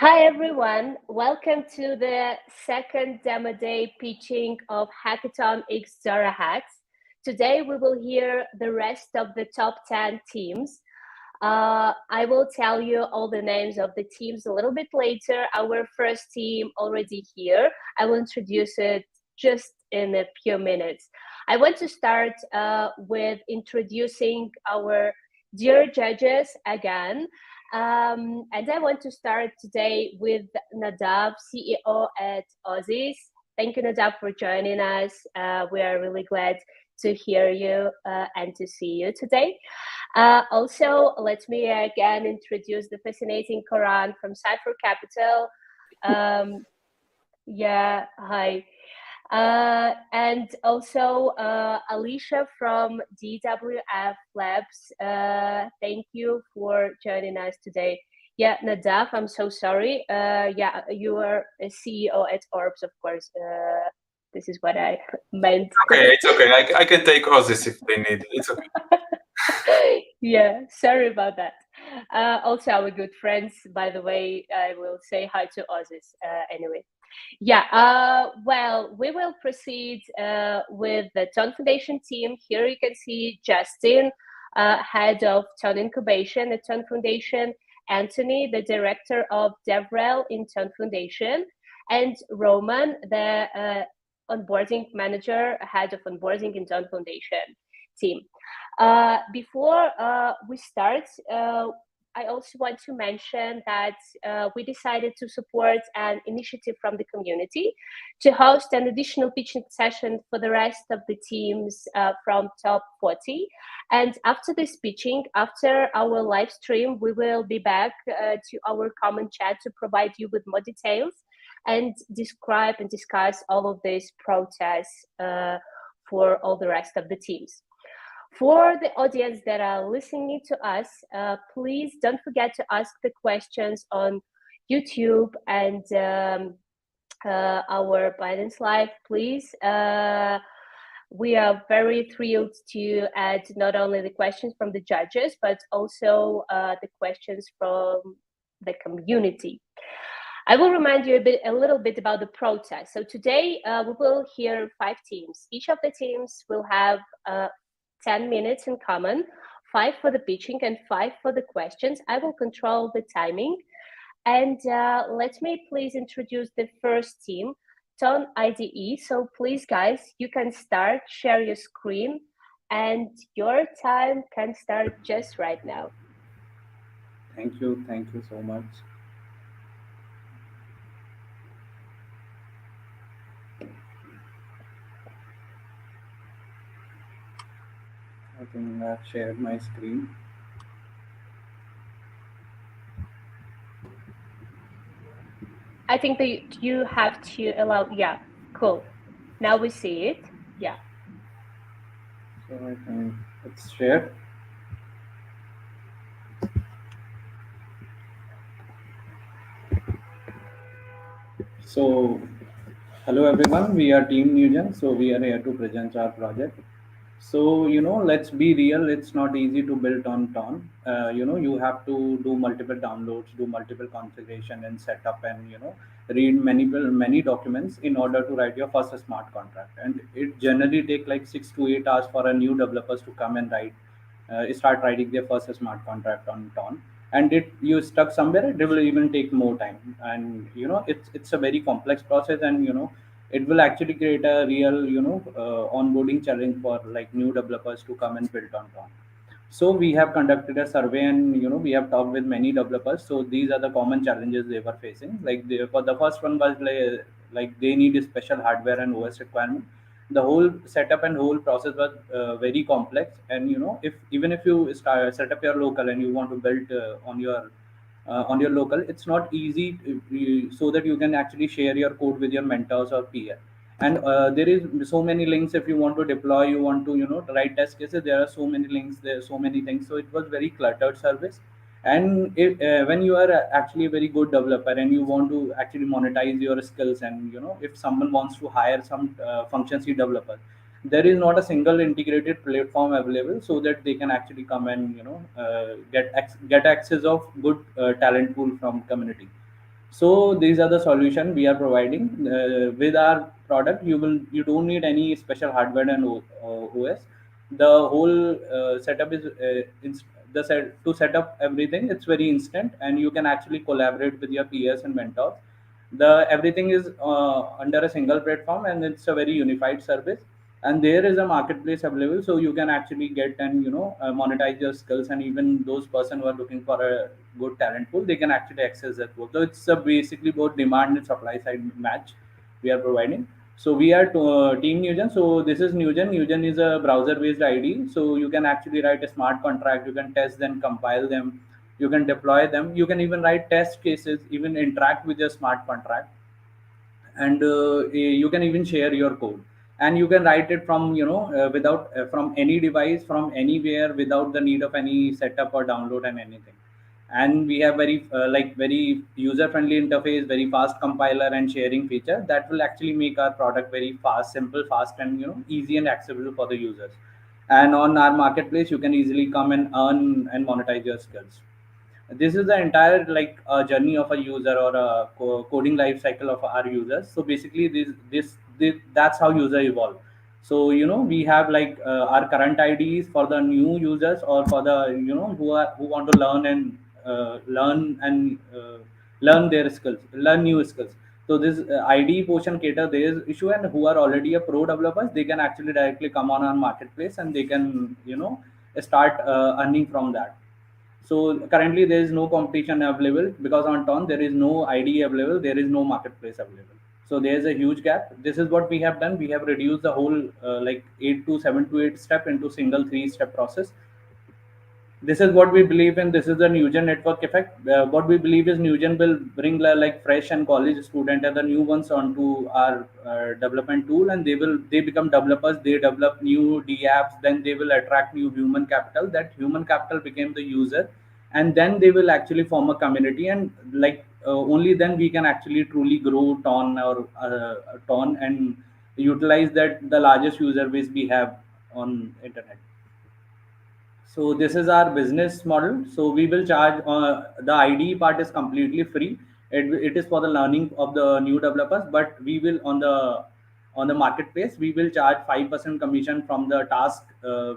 Hi everyone, welcome to the second demo day pitching of Hack-a-TONx DoraHacks. Today we will hear the rest of the top 10 teams. I will tell you all the names of the teams a little bit later. Our first team already here. I will introduce it just in a few minutes. I want to start with introducing our dear judges again. And I want to start today with Nadav, CEO at Aussies. Thank you, Nadav, for joining us. We are really glad to hear you and to see you today. Also, let me again introduce the fascinating Quran from Cypher Capital. Hi. And also Alicia from DWF Labs. Thank you for joining us today. Yeah, Nadav, I'm so sorry. You are a CEO at Orbs, of course. This is what I meant. Okay, it's okay. I can take Aussies if they need. It's okay. Yeah, sorry about that. Also, our good friends, by the way, I will say hi to Aussies anyway. Yeah, well, we will proceed with the TON Foundation team. Here you can see Justin, head of TON Incubation at TON Foundation, Anthony, the director of DevRel in TON Foundation, and Roman, the onboarding manager, head of onboarding in TON Foundation team. Before we start, I also want to mention that we decided to support an initiative from the community to host an additional pitching session for the rest of the teams from Top 40. And after this pitching, after our live stream, we will be back to our common chat to provide you with more details and describe and discuss all of this process for all the rest of the teams. For the audience that are listening to us, please don't forget to ask the questions on YouTube and our Binance Live, please. We are very thrilled to add not only the questions from the judges, but also the questions from the community. I will remind you a little bit about the process. So today we will hear 5 teams. Each of the teams will have 10 minutes in common, 5 for the pitching and 5 for the questions. I will control the timing. And let me please introduce the first team, TON IDE. So please, guys, you can start, share your screen, and your time can start just right now. Thank you so much. I think I've shared my screen. I think that you have to allow, yeah, cool. Now we see it, yeah. So I think it's shared. So, hello everyone, we are Team Newgen. So we are here to present our project. So, let's be real, it's not easy to build on TON. You have to do multiple downloads, do multiple configuration and setup and, read many documents in order to write your first smart contract. And it generally take like 6 to 8 hours for a new developers to come and start writing their first smart contract on TON. And you stuck somewhere, it will even take more time. And, it's a very complex process and, it will actually create a real onboarding challenge for like new developers to come and build on TON. So we have conducted a survey and we have talked with many developers. So these are the common challenges they were facing. Like for the first one was like they need a special hardware and OS requirement. The whole setup and whole process was very complex. And if even if you set up your local and you want to build on your local, it's not easy so that you can actually share your code with your mentors or peer. And there is so many links. If you want to deploy, you want to write test cases, there are so many links, there are so many things. So it was very cluttered service. And when you are actually a very good developer and you want to actually monetize your skills, and if someone wants to hire some function C developer, there is not a single integrated platform available so that they can actually come and get access of good talent pool from community. So these are the solution we are providing with our product. You don't need any special hardware and OS. The whole setup is to set up everything. It's very instant, and you can actually collaborate with your peers and mentors. The everything is under a single platform, and it's a very unified service. And there is a marketplace available, so you can actually get and monetize your skills, and even those person who are looking for a good talent pool, they can actually access that pool. So it's basically both demand and supply side match we are providing. So we are Team Newgen. So this is Newgen. Newgen is a browser-based ID. So you can actually write a smart contract. You can test them, compile them. You can deploy them. You can even write test cases, even interact with your smart contract, and you can even share your code. And you can write it from without from any device, from anywhere, without the need of any setup or download and anything. And we have very user friendly interface, very fast compiler and sharing feature that will actually make our product very fast, simple, fast, and easy and accessible for the users. And on our marketplace, you can easily come and earn and monetize your skills. This is the entire journey of a user, or a coding life cycle of our users. So basically this that's how user evolve. So we have our current IDs for the new users, or for the who want to learn their skills, learn new skills. So this ID portion cater their issue, and who are already a pro developers, they can actually directly come on our marketplace, and they can start earning from that. So currently there is no competition available, because on Ton there is no ID available, there is no marketplace available. So there is a huge gap. This is what we have done. We have reduced the whole 7 to 8 step into single 3-step process. This is what we believe in. This is the Newgen network effect. What we believe is Newgen will bring fresh and college student and the new ones onto our development tool, and they become developers. They develop new D apps. Then they will attract new human capital. That human capital became the user, and then they will actually form a community. And only then we can actually truly grow Ton and utilize that the largest user base we have on internet. So this is our business model. So we will charge the IDE part is completely free. It is for the learning of the new developers, but we will on the marketplace we will charge 5% commission from the task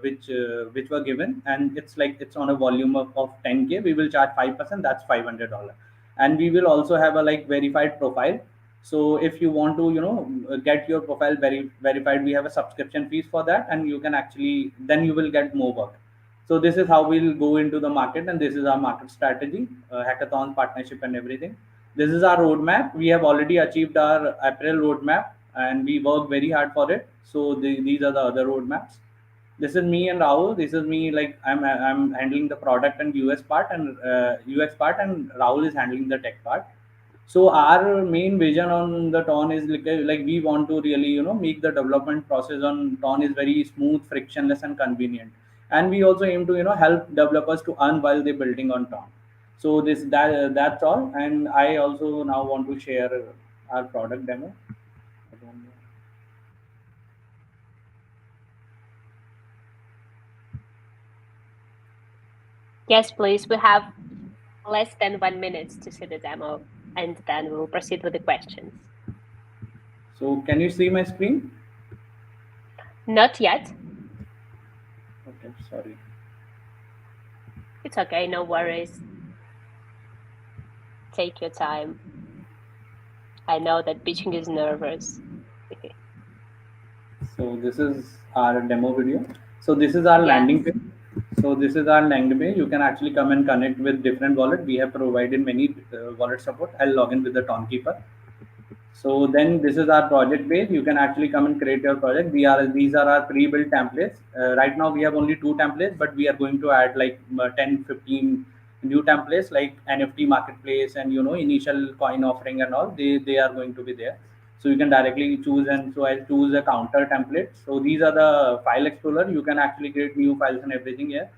which were given, and it's on a volume of 10K. We will charge 5%. That's $500, and we will also have a verified profile. So if you want to get your profile verified, we have a subscription fees for that, and you can actually then you will get more work. So this is how we'll go into the market, and this is our market strategy, hackathon partnership and everything. This is our roadmap. We have already achieved our April roadmap, and we work very hard for it. So these are the other roadmaps. This is me and Rahul. This is me, I'm handling the product and US part, and UX part, and Rahul is handling the tech part. So our main vision on the Ton is we want to really make the development process on Ton is very smooth, frictionless, and convenient. And we also aim to help developers to earn while they're building on Ton. So that's all. And I also now want to share our product demo. Yes, please. We have less than 1 minute to see the demo, and then we'll proceed with the questions. So can you see my screen? Not yet. Okay, sorry. It's okay, no worries. Take your time. I know that pitching is nervous. So this is our demo video. So this is our landing page. So this is our landing page. You can actually come and connect with different wallet. We have provided many wallet support. I'll log in with the Townkeeper. So then this is our project page. You can actually come and create your project. These are our pre-built templates. Right now we have only 2 templates, but we are going to add 10, 15 new templates, like NFT marketplace and initial coin offering and all. They are going to be there. So you can directly choose, and so I choose a counter template. So these are the file explorer. You can actually create new files and everything here.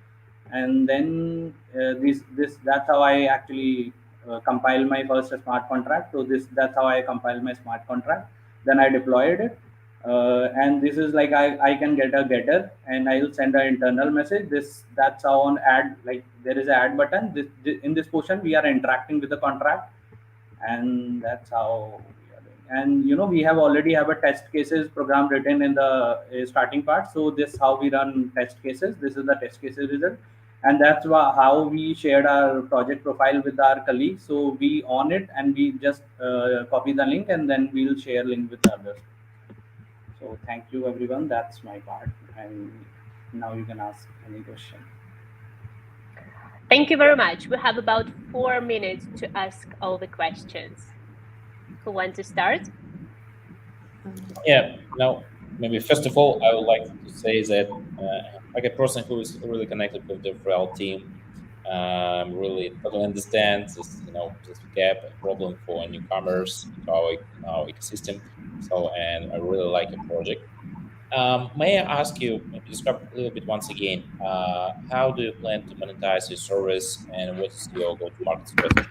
And then this that's how I actually compile my first smart contract. So that's how I compile my smart contract. Then I deployed it, and this is I can get a getter, and I'll send an internal message. That's how on add, there is an add button. In this portion we are interacting with the contract. and that's how we are doing. And we have already have a test cases program written in the starting part. So this how we run test cases. This is the test cases result, and that's how we shared our project profile with our colleagues. So we on it and we just copy the link and then we'll share link with others. So thank you everyone. That's my part, and now you can ask any question. Thank you very much. We have about 4 minutes to ask all the questions. Who wants to start? Yeah, now maybe first of all, I would like to say that like a person who is really connected with the Real team, really totally understands this, this gap problem for newcomers to our ecosystem. So, and I really like your project. May I ask you, maybe describe a little bit once again, how do you plan to monetize your service and what is your go-to-market strategy?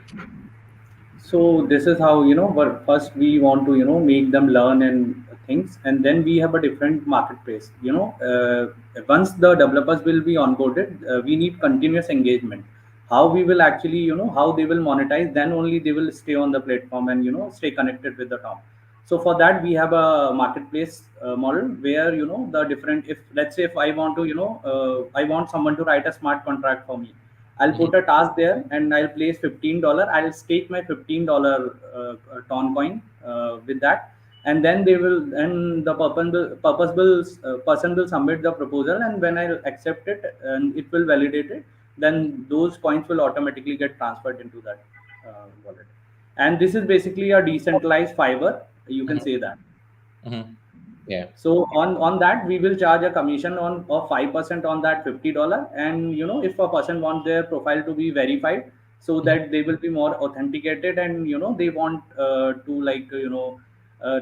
So this is how but first we want to make them learn and things, and then we have a different marketplace. Once the developers will be onboarded, we need continuous engagement. How we will actually how they will monetize, then only they will stay on the platform and stay connected with the tom. So for that we have a marketplace model where the different, if let's say if I want to I want someone to write a smart contract for me, I'll Mhm. put a task there and I'll place $15. I'll stake my $15 ton coin with that, and then they will, and the person will submit the proposal, and when I accept it and it will validate it, then those coins will automatically get transferred into that wallet. And this is basically a decentralized fiber. You can Mhm. say that. Mhm. Yeah. So on that we will charge a commission on of 5% on that $50. And if a person wants their profile to be verified, so Mhm. that they will be more authenticated, and they want to like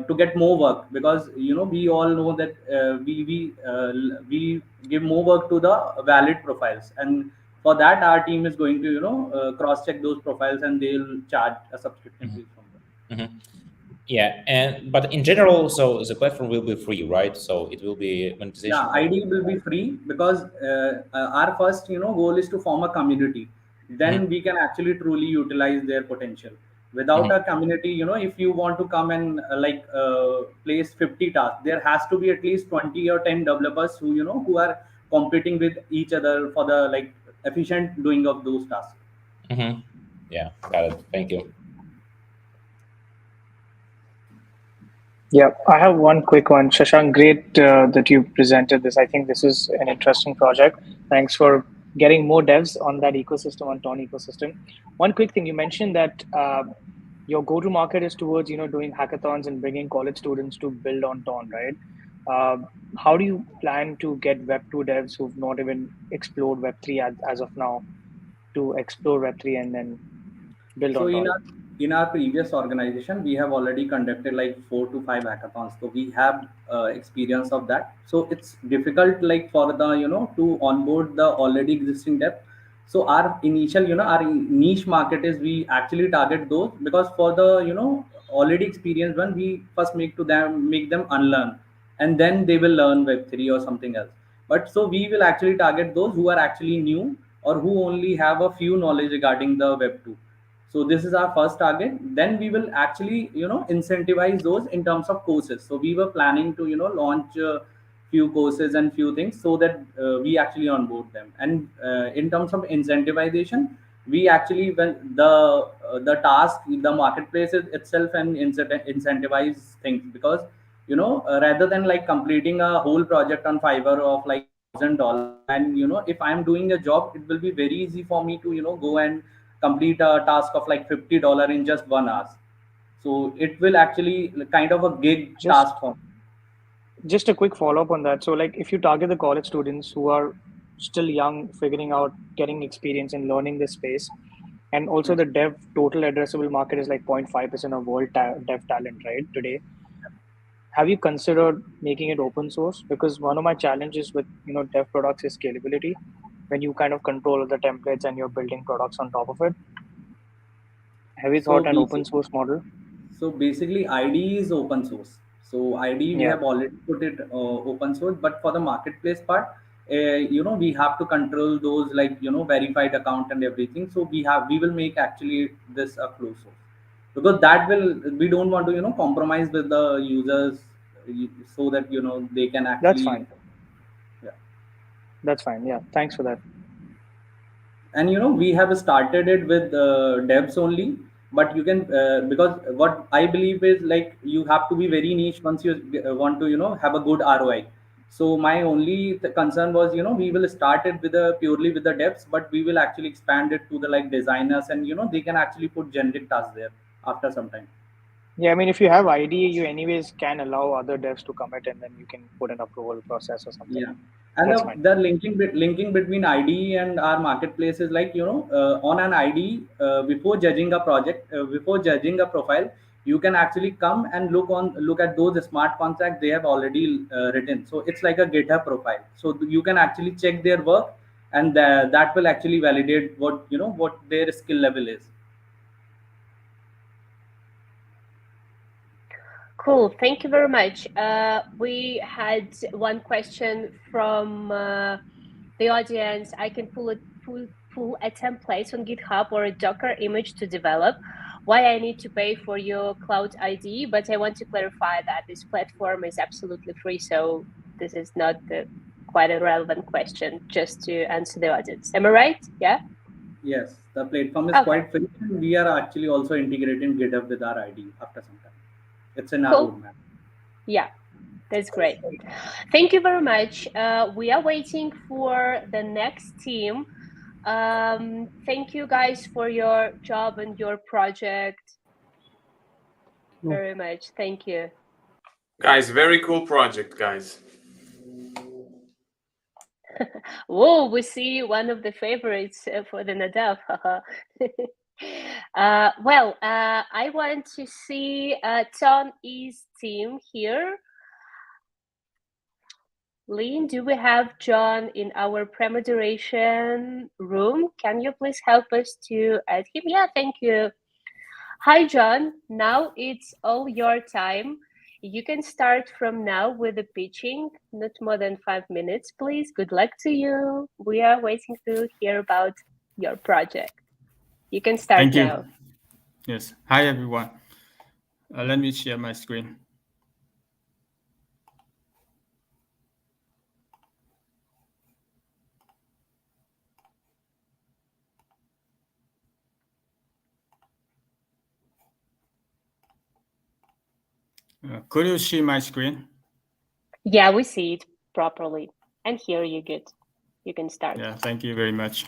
to get more work, because we all know that we give more work to the valid profiles, and for that our team is going to cross check those profiles, and they'll charge a subscription Mhm. fee from them. Mhm. Yeah, but in general, so the platform will be free, right? So it will be Yeah, monetization of. ID will be free, because our first goal is to form a community. Mhm. Then we can actually truly utilize their potential. Without Mhm. a community, if you want to come and place 50 tasks, there has to be at least 20 or 10 developers who are competing with each other for the like efficient doing of those tasks. Mhm. Yeah, got it. Thank you. Yeah, I have one quick one. Shashank, great that you presented this. I think this is an interesting project. Thanks for getting more devs on that ecosystem, on Ton ecosystem. One quick thing, you mentioned that your go-to-market is towards, doing hackathons and bringing college students to build on Ton, right? How do you plan to get Web2 devs who've not even explored Web3 as of now to explore Web3 and then build So on in Ton? our previous organization, we have already conducted like 4 to 5 hackathons. So we have experience of that. So it's difficult like for the to onboard the already existing dev. So our initial our niche market is we actually target those, because for the already experienced one, we first make them unlearn, and then they will learn Web3 or something else. But so we will actually target those who are actually new, or who only have a few knowledge regarding the Web2. So this is our first target. Then we will actually incentivize those in terms of courses. So we were planning to launch few courses and few things, so that we actually onboard them. And in terms of incentivization, we actually, when the task, the marketplace itself and incentivize things, because rather than like completing a whole project on Fiverr of like $1,000, and if I'm doing a job, it will be very easy for me to go and complete a task of like $50 in just 1 hour. So it will actually kind of a gig task Just for me. Just a quick follow up on that. So, like, if you target the college students who are still young, figuring out, getting experience and learning this space, and also the dev total addressable market is like 0.5% of world dev talent, right? Today, have you considered making it open source? Because one of my challenges with dev products is scalability. When you kind of control the templates and you're building products on top of it, have you So thought an basic, open source model? so basically, ID is open source. So ID we Yeah. have already put it open source, but for the marketplace part, we have to control those like verified account and everything. So we will make actually this a closed source. because that will, we don't want to compromise with the users, so that they can That's actually. fine. Yeah. That's fine. Yeah. Thanks for that. And we have started it with devs only, but you can, because what I believe is, like, you have to be very niche once you want to have a good ROI. So my only concern was, we will start it with a purely with the devs, but we will actually expand it to the like designers, and they can actually put generic tasks there after some time. Yeah, I mean, if you have ID, you anyways can allow other devs to commit, and then you can put an approval process or something. Yeah, and That's fine. the linking between ID and our marketplace is like, on an ID, before judging a project, before judging a profile, you can actually come and look at those smart contracts they have already written. So it's like a GitHub profile. So you can actually check their work, and that will actually validate what their skill level is. Cool. Thank you very much. We had one question from the audience. I can pull a template on GitHub or a Docker image to develop. Why I need to pay for your cloud ID? But I want to clarify that this platform is absolutely free. So this is not quite a relevant question, just to answer the audience. Am I right? Yeah. Yes, the platform is Okay. quite free, and we are actually also integrating GitHub with our ID after some time. It's in our Cool. roadmap. Yeah, that's great. Thank you very much. We are waiting for the next team. Thank you guys for your job and your project. Very much. Thank you. Guys, very cool project, guys. Whoa, we see one of the favorites for the Nadav. Well, I want to see Tony's team here. Lynn, do we have John in our pre-moderation room? Can you please help us to add him? Yeah, thank you. Hi, John. Now it's all your time. You can start from now with the pitching, not more than 5 minutes, please. Good luck to you. We are waiting to hear about your project. You can start Thank you. now. Yes. Hi, everyone. Let me share my screen. Could you see my screen? Yeah, we see it properly and hear you good. You can start. Yeah, thank you very much.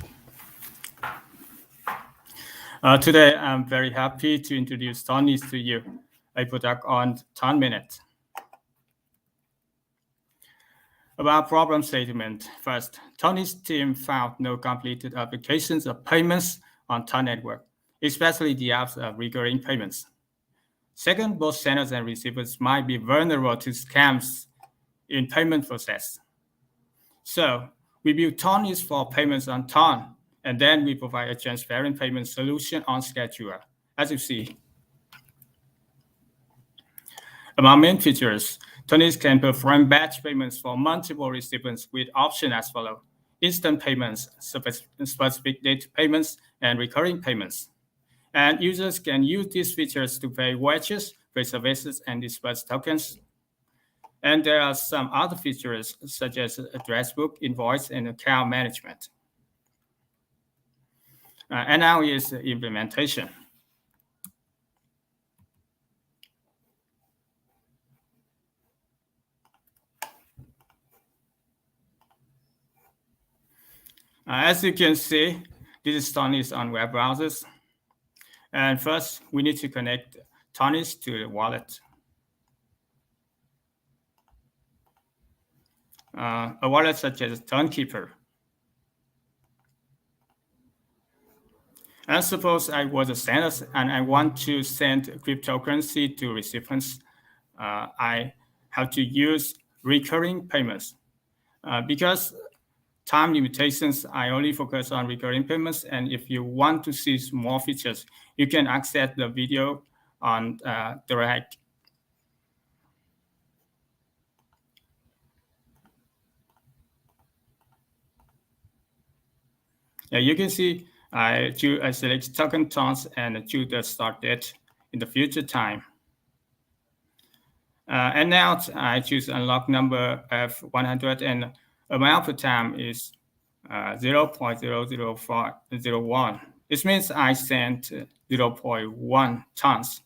Today, I'm very happy to introduce Tony to you, a product on 10 minutes. About problem statement. First, Tony's team found no completed applications of payments on Ton network, especially the apps of recurring payments. Second, both senders and receivers might be vulnerable to scams in payment process. So we build Tony's for payments on Ton, and then we provide a transparent payment solution on Scheduler, as you see. Among main features, Tony's can perform batch payments for multiple recipients with options as follows: instant payments, specific date payments, and recurring payments. And users can use these features to pay wages, pay services, and disperse tokens. And there are some other features such as address book, invoice, and account management. And now is the implementation. As you can see, this is Tony's on web browsers. And first, we need to connect Tony's to the wallet. A wallet such as Tonkeeper. And suppose I was a sender and I want to send cryptocurrency to recipients. I have to use recurring payments. Because time limitations, I only focus on recurring payments. And if you want to see more features, you can access the video on DoraHacks. You can see I select token tons and choose the start date. in the future time. And now I choose unlock number F100 and amount per time is 0.00401. This means I sent 0.1 tons.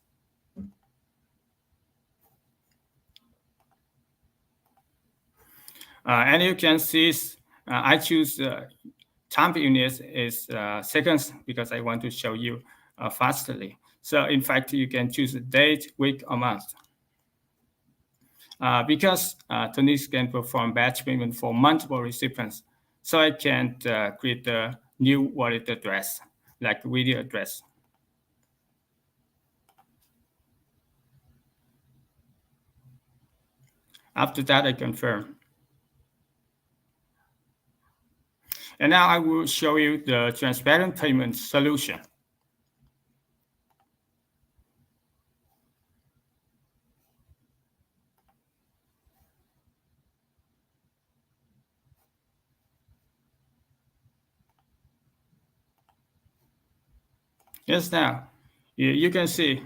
And you can see I choose time units is seconds because I want to show you fastly. So in fact, you can choose a date, week, or month. Because TONix can perform batch payment for multiple recipients, so I can create a new wallet address, like video address. After that, I confirm. And now I will show you the transparent payment solution. Yes, now you can see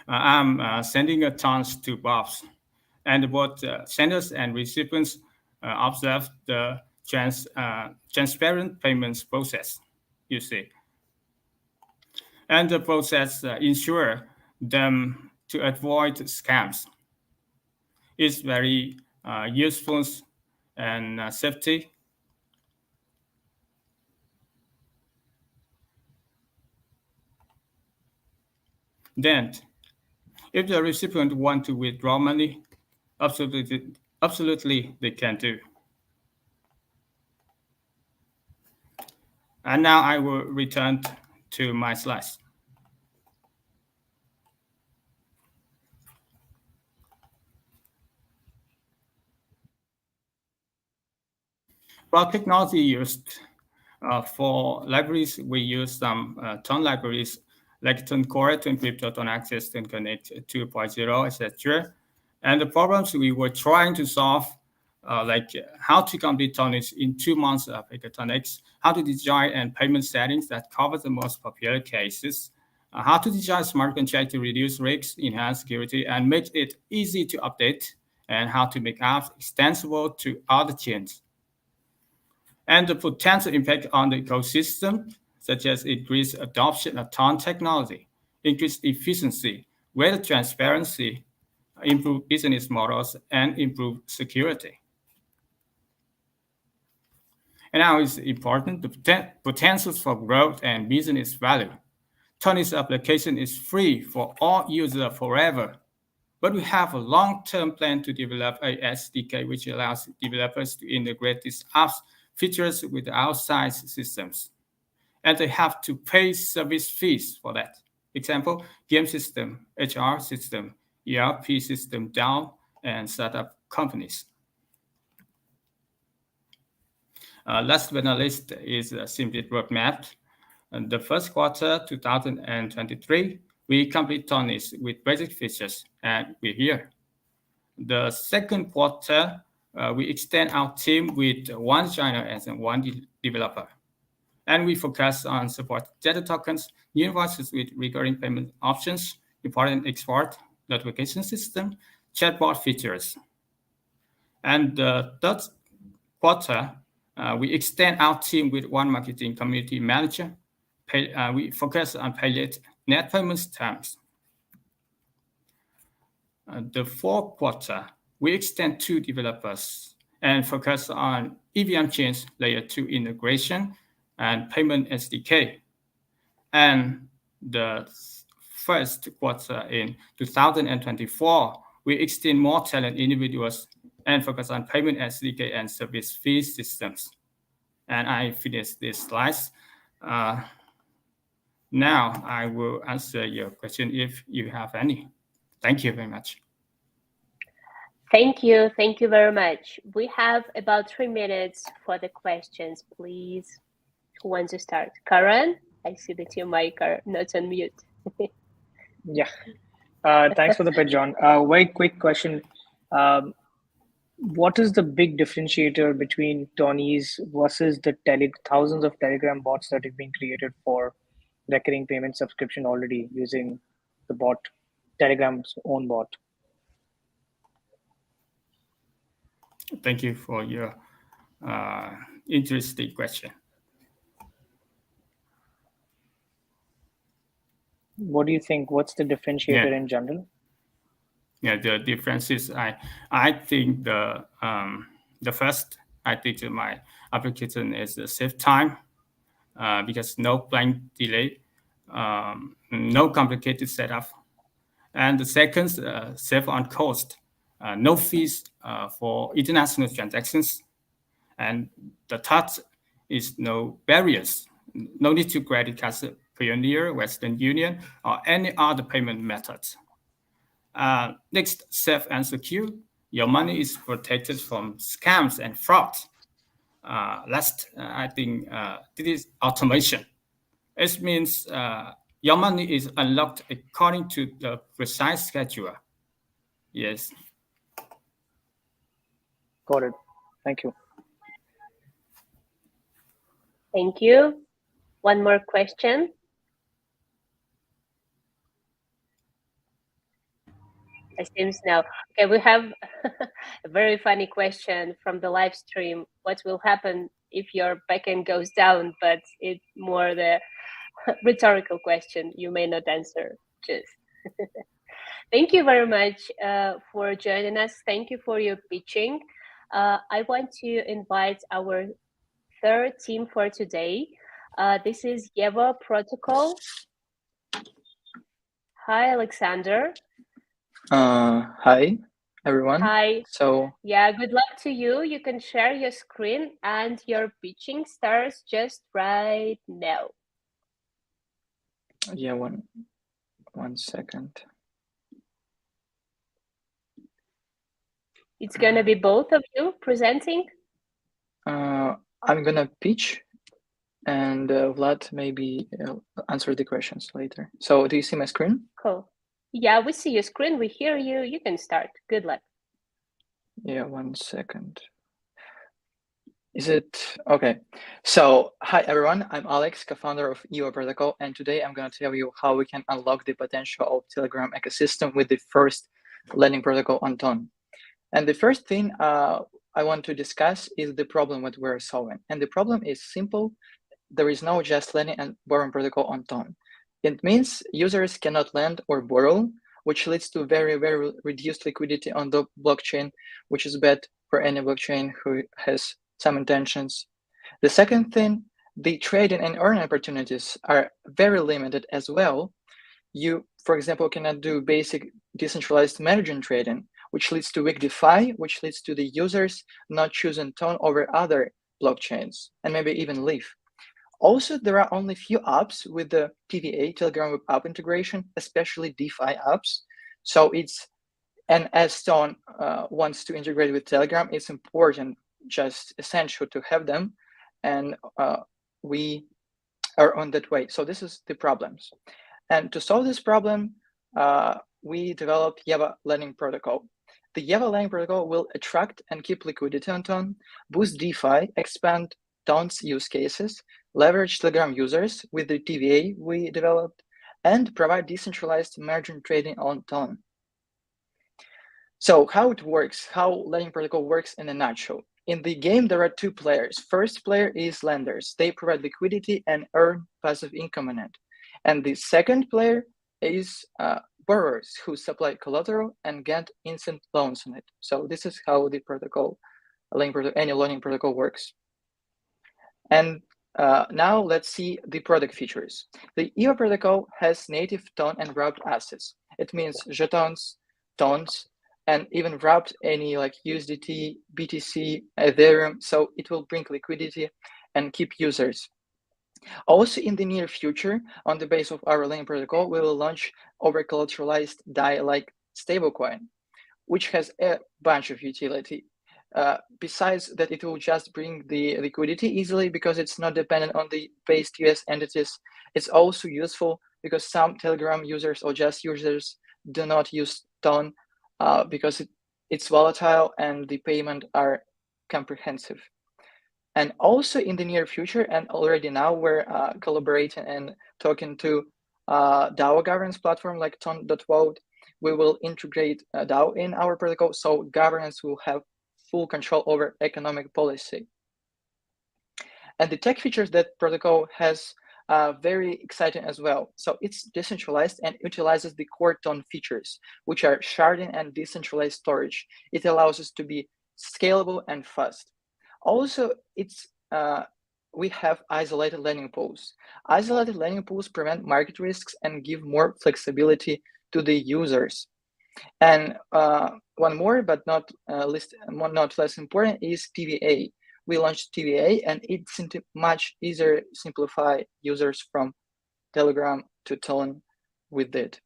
I'm sending a tons to Bob's, and both senders and recipients observe the transparent payments process, you see. And the process ensure them to avoid scams. It's very useful and safety. Then, if the recipient want to withdraw money, absolutely they can do. And now I will return to my slides. Well, technology used for libraries, we use some ton libraries like ton core, ton crypto, ton access, ton connect 2.0, etc. And the problems we were trying to solve, like how to complete TONix in 2 months of Hack-a-TONx, how to design and payment settings that cover the most popular cases, how to design smart contract to reduce risks, enhance security, and make it easy to update, and how to make apps extensible to other chains. And the potential impact on the ecosystem, such as increased adoption of TON technology, increased efficiency, greater transparency, improved business models, and improved security. And now it's important, the potentials for growth and business value. TONix application is free for all users forever, but we have a long-term plan to develop a SDK which allows developers to integrate these apps features with outside systems. And they have to pay service fees for that. Example, game system, HR system, ERP system down, and startup companies. Last but not least is a simple roadmap. In the first quarter 2023, we complete TONix with basic features, and we're here. The second quarter, we extend our team with 1 designer and 1 developer. And we focus on support data tokens, new invoices with recurring payment options, important export, notification system, chatbot features. And the third quarter, we extend our team with 1 marketing community manager. We focus on pilot net payments terms. The fourth quarter, we extend 2 developers and focus on EVM chains layer 2 integration and payment SDK. And the first quarter in 2024, we extend more talent individuals and focus on payment SDK and service fee systems. And I finished these slides. Now I will answer your question if you have any. Thank you very much. Thank you. Thank you very much. We have about 3 minutes for the questions, please. Who wants to start? Karen, I see that your mic are not on mute. Yeah. Thanks for the pitch, John. Very quick question. What is the big differentiator between TONix versus the thousands of Telegram bots that have been created for recurring payment subscription already using the bot, Telegram's own bot? Thank you for your interesting question. What do you think? What's the differentiator in general? Yeah, the difference is I think the first, I think my application is the save time because no blank delay, no complicated setup, and the second save on cost, no fees for international transactions, and the third is no barriers, no need to credit card, Pioneer, Western Union, or any other payment methods. Next, safe and secure. Your money is protected from scams and fraud. Last, I think this is automation. It means your money is unlocked according to the precise schedule. Yes. Got it. Thank you. Thank you. One more question. It seems no. Okay, we have a very funny question from the live stream. What will happen if your backend goes down? But it's more the rhetorical question. You may not answer. Just thank you very much for joining us. Thank you for your pitching. I want to invite our third team for today. This is Eva Protocol. Hi, Alexander. Hi, everyone. Hi. So yeah, good luck to you. You can share your screen and your pitching starts just right now. Yeah, one second. It's gonna be both of you presenting. I'm gonna pitch, and Vlad maybe answer the questions later. So, do you see my screen? Cool. Yeah, we see your screen. We hear you. You can start. Good luck. Yeah, 1 second. Is it okay? So, hi everyone. I'm Alex, co-founder of Eva Protocol, and today I'm going to tell you how we can unlock the potential of Telegram ecosystem with the first lending protocol on Ton. And the first thing I want to discuss is the problem that we're solving. And the problem is simple. There is no just lending and borrowing protocol on Ton. It means users cannot lend or borrow, which leads to very, very reduced liquidity on the blockchain, which is bad for any blockchain who has some intentions. The second thing, the trading and earning opportunities are very limited as well. You, for example, cannot do basic decentralized margin trading, which leads to weak DeFi, which leads to the users not choosing Ton over other blockchains, and maybe even leave. Also, there are only few apps with the TVA, Telegram Web App integration, especially DeFi apps. So and as Ton wants to integrate with Telegram, it's important, just essential to have them. And we are on that way. So this is the problems. And to solve this problem, we developed Eva Lending Protocol. The Eva Lending Protocol will attract and keep liquidity on Ton, boost DeFi, expand Ton's use cases, leverage Telegram users with the TVA we developed, and provide decentralized margin trading on Ton. So how it works, how Lending Protocol works in a nutshell. In the game, there are two players. First player is lenders. They provide liquidity and earn passive income on it. And the second player is borrowers who supply collateral and get instant loans on it. So this is how the protocol, any lending protocol works. And now let's see the product features. The Eva protocol has native Ton and wrapped assets. It means jetons, Tons, and even wrapped any like USDT, BTC, Ethereum. So it will bring liquidity and keep users. Also, in the near future, on the base of our lending protocol, we will launch over-collateralized DAI-like stablecoin, which has a bunch of utility. Besides that, it will just bring the liquidity easily because it's not dependent on the based US entities. It's also useful because some Telegram users or just users do not use Ton because it's volatile and the payment are comprehensive. And also in the near future, and already now, we're collaborating and talking to DAO governance platform like Ton.vote. We will integrate DAO in our protocol, so governance will have full control over economic policy. And the tech features that protocol has very exciting as well. So it's decentralized and utilizes the core Ton features, which are sharding and decentralized storage. It allows us to be scalable and fast. Also, we have isolated lending pools. Isolated lending pools prevent market risks and give more flexibility to the users. And one more, but not less important, is TVA. We launched TVA, and it's much easier to simplify users from Telegram to Ton with it.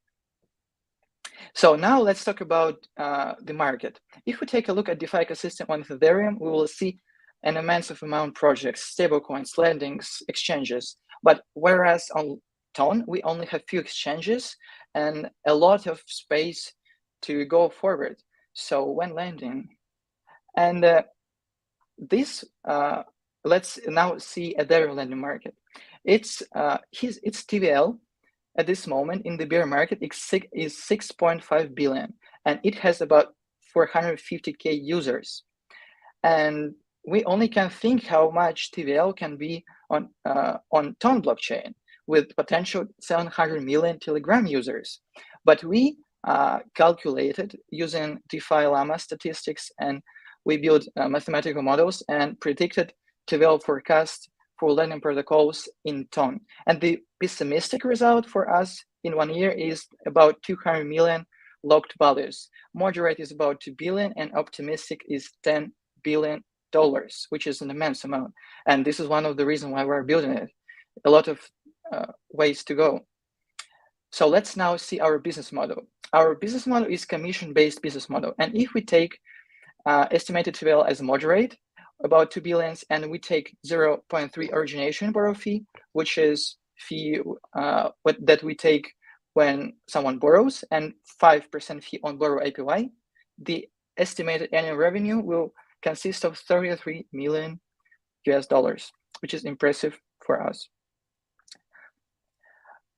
So now let's talk about the market. If we take a look at DeFi ecosystem on Ethereum, we will see an immense amount of projects, stablecoins, lendings, exchanges. But whereas on Ton, we only have few exchanges and a lot of space to go forward. So when lending, and let's now see Ethereum lending market. It's TVL at this moment in the bear market is 6.5 billion, and it has about 450k users. And we only can think how much TVL can be on Ton blockchain with potential 700 million Telegram users. But we calculated using DeFi Llama statistics, and we built mathematical models and predicted TVL forecast for lending protocols in Ton. And the pessimistic result for us in 1 year is about 200 million locked values. Moderate is about 2 billion, and optimistic is $10 billion, which is an immense amount. And this is one of the reasons why we're building it. A lot of ways to go. So let's now see our business model. Our business model is commission-based business model. And if we take estimated TVL as moderate, about 2 billion, and we take 0.3 origination borrow fee, which is fee that we take when someone borrows, and 5% fee on borrow APY, the estimated annual revenue will consist of $33 million, which is impressive for us.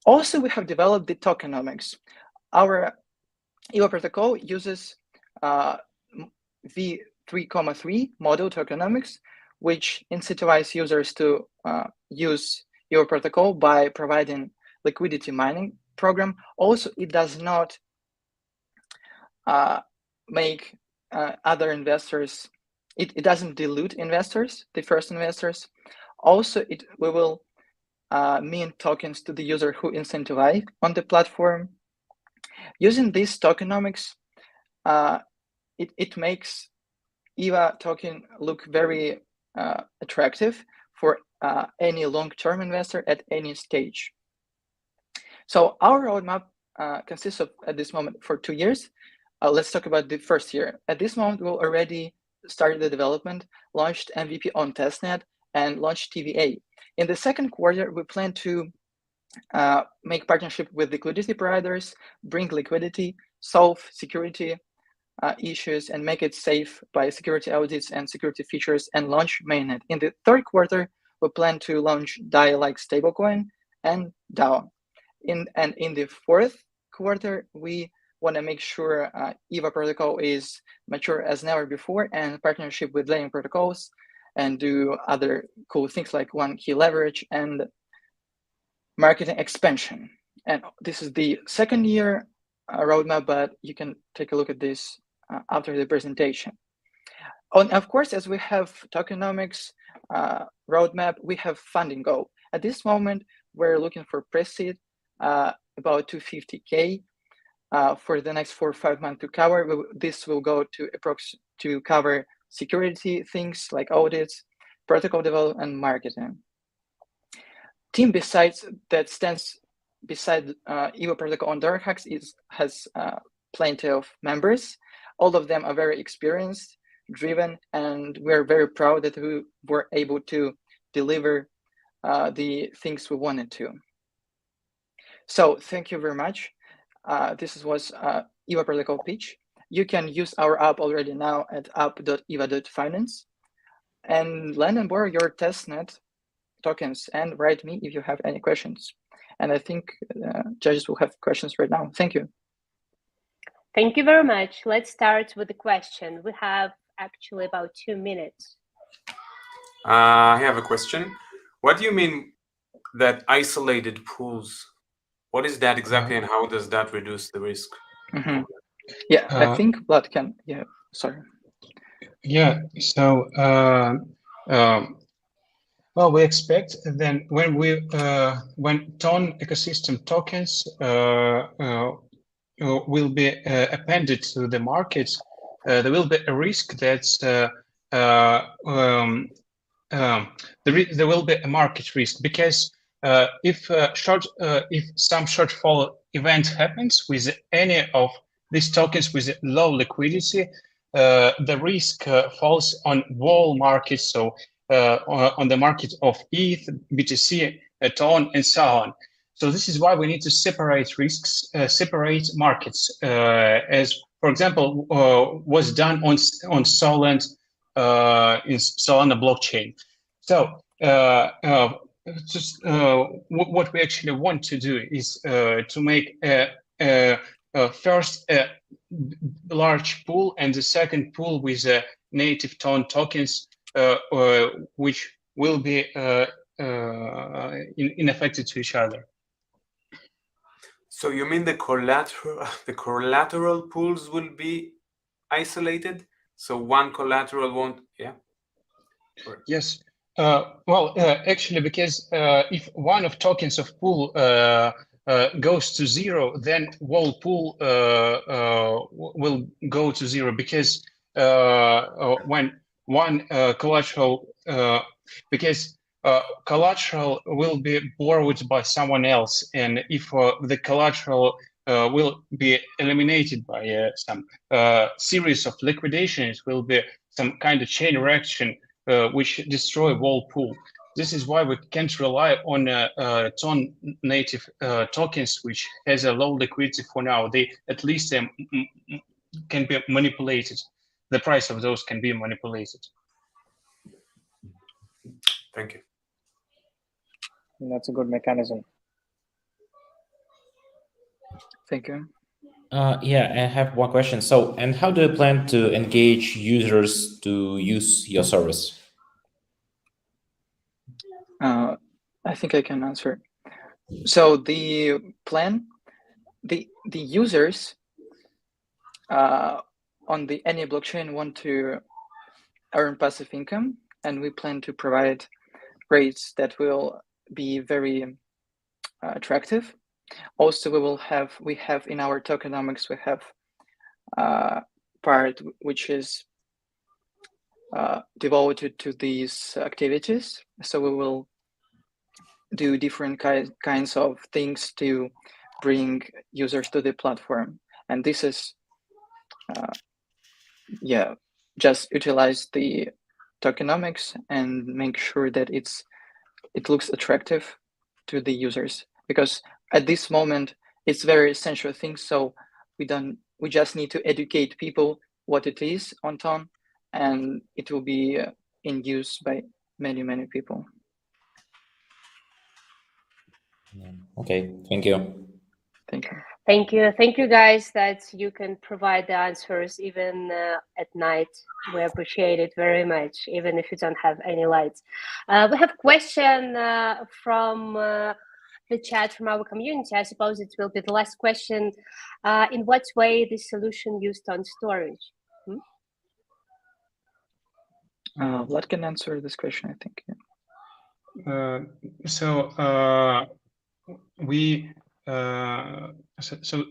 Also, we have developed the tokenomics. Our Eva Protocol uses V3,3 model tokenomics, which incentivizes users to use Eva Protocol by providing liquidity mining program. Also, it does not make other investors, it doesn't dilute investors, the first investors. Also, we will mint tokens to the user who incentivize on the platform. Using this tokenomics, it makes Eva token look very attractive for any long-term investor at any stage. So our roadmap consists of, at this moment, for 2 years. Let's talk about the first year. At this moment, we'll already started the development, launched MVP on testnet, and launched TVA. In the second quarter, we plan to make partnership with liquidity providers, bring liquidity, solve security issues, and make it safe by security audits and security features, and launch mainnet. In the third quarter, we plan to launch DAI like stablecoin and DAO. In the fourth quarter, we want to make sure Eva Protocol is mature as never before, and partnership with lending protocols, and do other cool things like one key leverage and marketing expansion. And this is the second year roadmap, but you can take a look at this after the presentation. Of course, as we have tokenomics roadmap, we have funding goal. At this moment, we're looking for pre-seed about 250K for the next 4 or 5 months to cover. This will go to cover security things like audits, protocol development, and marketing. Team that stands beside Eva Protocol on DoraHacks has plenty of members. All of them are very experienced, driven, and we're very proud that we were able to deliver the things we wanted to. So thank you very much. This was Eva Protocol pitch. You can use our app already now at app.eva.finance. and lend and borrow your testnet tokens and write me if you have any questions. And I think judges will have questions right now. Thank you. Thank you very much. Let's start with the question. We have actually about 2 minutes. I have a question. What do you mean that isolated pools? What is that exactly, and how does that reduce the risk? Mm-hmm. Yeah, I think Vlad can. Yeah, sorry. Yeah. So, well, we expect then when TON ecosystem tokens will be appended to the markets, there will be a risk that there will be a market risk, because if some shortfall event happens with any of these tokens with low liquidity, the risk falls on whole markets, so on the market of ETH, BTC, TON, and so on. So this is why we need to separate risks, separate markets, as, for example, was done on Solent, in Solana blockchain. So what we actually want to do is to make first a large pool and the second pool with native TON tokens, which will be unaffected to each other. So you mean the collateral pools will be isolated? So one collateral won't, yeah? Correct. Yes. Actually, because if one of tokens of pool goes to zero, then whole pool will go to zero, because when one collateral, because collateral will be borrowed by someone else, and if the collateral will be eliminated by some series of liquidations, will be some kind of chain reaction which destroy whole pool. This is why we can't rely on TON native tokens, which has a low liquidity for now. They at least can be manipulated. The price of those can be manipulated. Thank you. That's a good mechanism. Thank you. Yeah, I have one question. So, and how do you plan to engage users to use your service? I think I can answer. So the plan, the users on the any blockchain want to earn passive income, and we plan to provide rates that will be very attractive. Also, we have in our tokenomics, we have part which is devoted to these activities. So we will do different kinds of things to bring users to the platform. And this is, just utilize the tokenomics and make sure that it looks attractive to the users, because at this moment it's very essential thing. So we just need to educate people what it is on TON, and it will be in use by many people. Okay, thank you. Thank you. Thank you. Thank you, guys, that you can provide the answers even at night. We appreciate it very much, even if you don't have any lights. We have a question from the chat from our community. I suppose it will be the last question. In what way this solution used on storage? Vlad can answer this question, I think. Yeah. So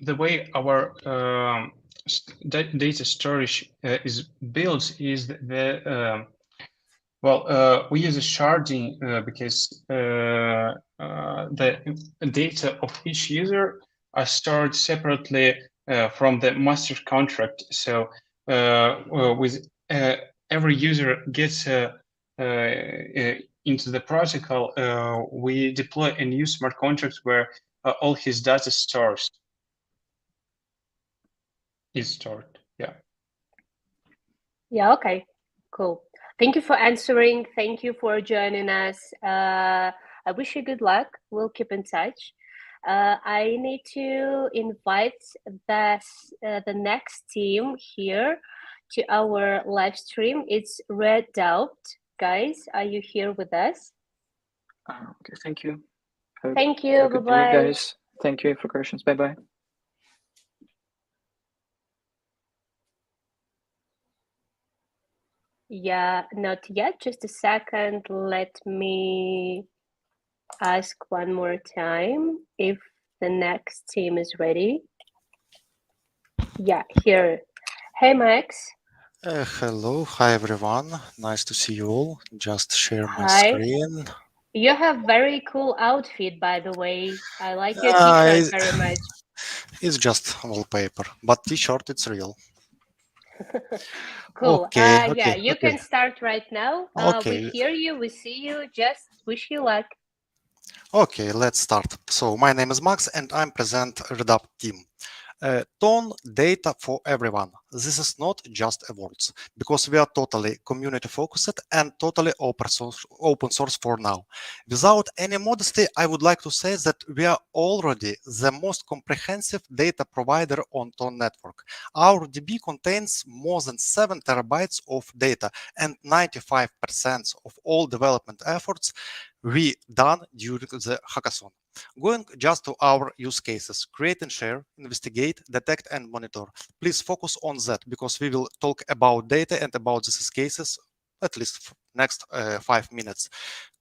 the way our data storage is built is we use a sharding because the data of each user are stored separately from the master contract. So with every user gets into the protocol, we deploy a new smart contract where all his data is stored. Yeah. Yeah. Okay. Cool. Thank you for answering. Thank you for joining us. I wish you good luck. We'll keep in touch. I need to invite the next team here to our live stream. It's Redup. Guys, are you here with us? Okay, thank you. Thank you. Good day, Bye-bye. guys. Thank you for questions. Bye-bye. Yeah, not yet. Just a second. Let me ask one more time if the next team is ready. Yeah, here. Hey, Max. Hello, hi everyone. Nice to see you all. Just share my Hi. screen. You have very cool outfit, by the way. I like your t-shirt very much. It's just wallpaper, but t-shirt it's real. Cool. Okay, Yeah, okay, you okay. can start right now. Okay. We hear you, we see you. Just wish you luck. Okay, let's start. So my name is Max and I'm present Redup team. Tone data for everyone. This is not just awards because we are totally community focused and totally open source for now. Without any modesty, I would like to say that we are already the most comprehensive data provider on Tone network. Our DB contains more than 7 terabytes of data and 95% of all development efforts we done during the hackathon. Going just to our use cases, create and share, investigate, detect and monitor. Please focus on that because we will talk about data and about these use cases at least next 5 minutes.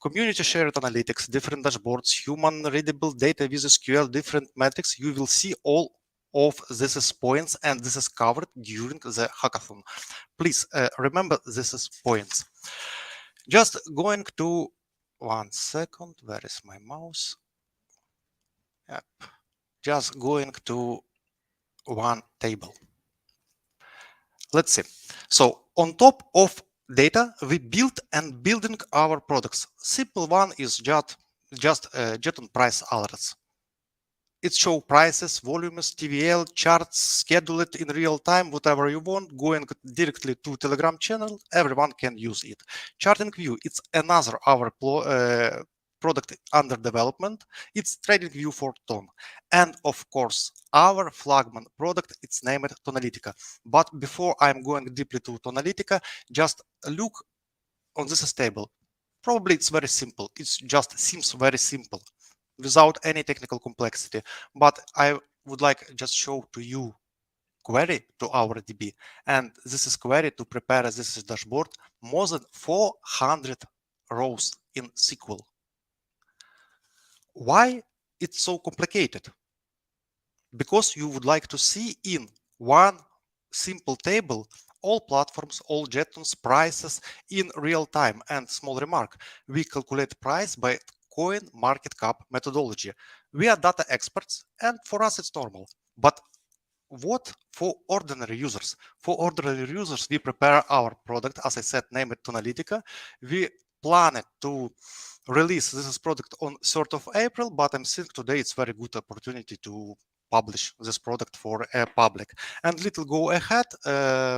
Community shared analytics, different dashboards, human readable data with SQL, different metrics. You will see all of these points and this is covered during the hackathon. Please remember this is points. Just going to 1 second, where is my mouse? Yep. Just going to one table. Let's see. So on top of data, we built and building our products. Simple one is just Jeton price alerts. It show prices, volumes, TVL, charts, schedule it in real time, whatever you want, going directly to Telegram channel, everyone can use it. Charting view, it's another our product under development. It's trading view for Tone. And of course, our flagman product, it's named Tonalytica. But before I'm going deeply to Tonalytica, just look on this table. Probably it's very simple. It just seems very simple without any technical complexity. But I would like just show to you query to our DB. And this is query to prepare this dashboard, more than 400 rows in SQL. Why it's so complicated? Because you would like to see in one simple table all platforms, all Jetons, prices in real time. And small remark, we calculate price by coin market cap methodology. We are data experts and for us it's normal. But what for ordinary users? For ordinary users, we prepare our product, as I said, name it Tonalytica. We plan it to release this product on 3rd of April, but I'm thinking today it's very good opportunity to publish this product for a public. And little go ahead,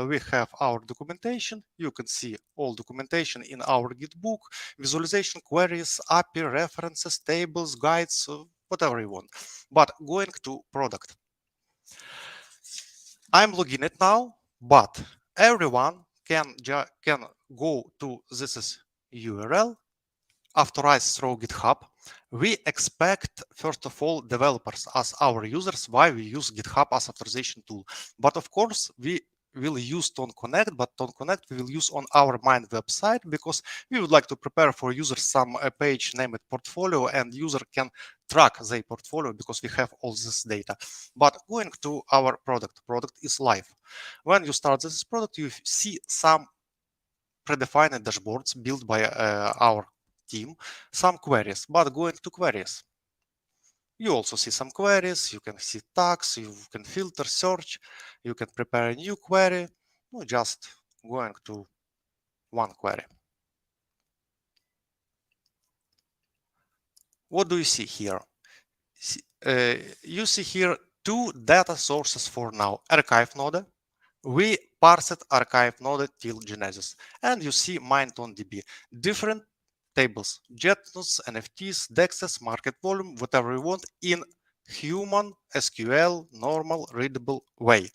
we have our documentation. You can see all documentation in our Git book, visualization, queries, API, references, tables, guides, whatever you want. But going to product. I'm logging it now, but everyone can go to this URL, authorize through GitHub. We expect, first of all, developers as our users, why we use GitHub as authorization tool. But of course, we will use Tone Connect, but Tone Connect we will use on our main website because we would like to prepare for users some page named portfolio and user can track their portfolio because we have all this data. But going to our product is live. When you start this product, you see some predefined dashboards built by our team, some queries, but going to queries. You also see some queries, you can see tags, you can filter, search, you can prepare a new query, just going to one query. What do you see here? You see here two data sources for now, archive node, We parsed archive node till Genesis, and you see mine.db, different tables, JETNUS, NFTs, DEXs, market volume, whatever you want in human SQL, normal, readable way.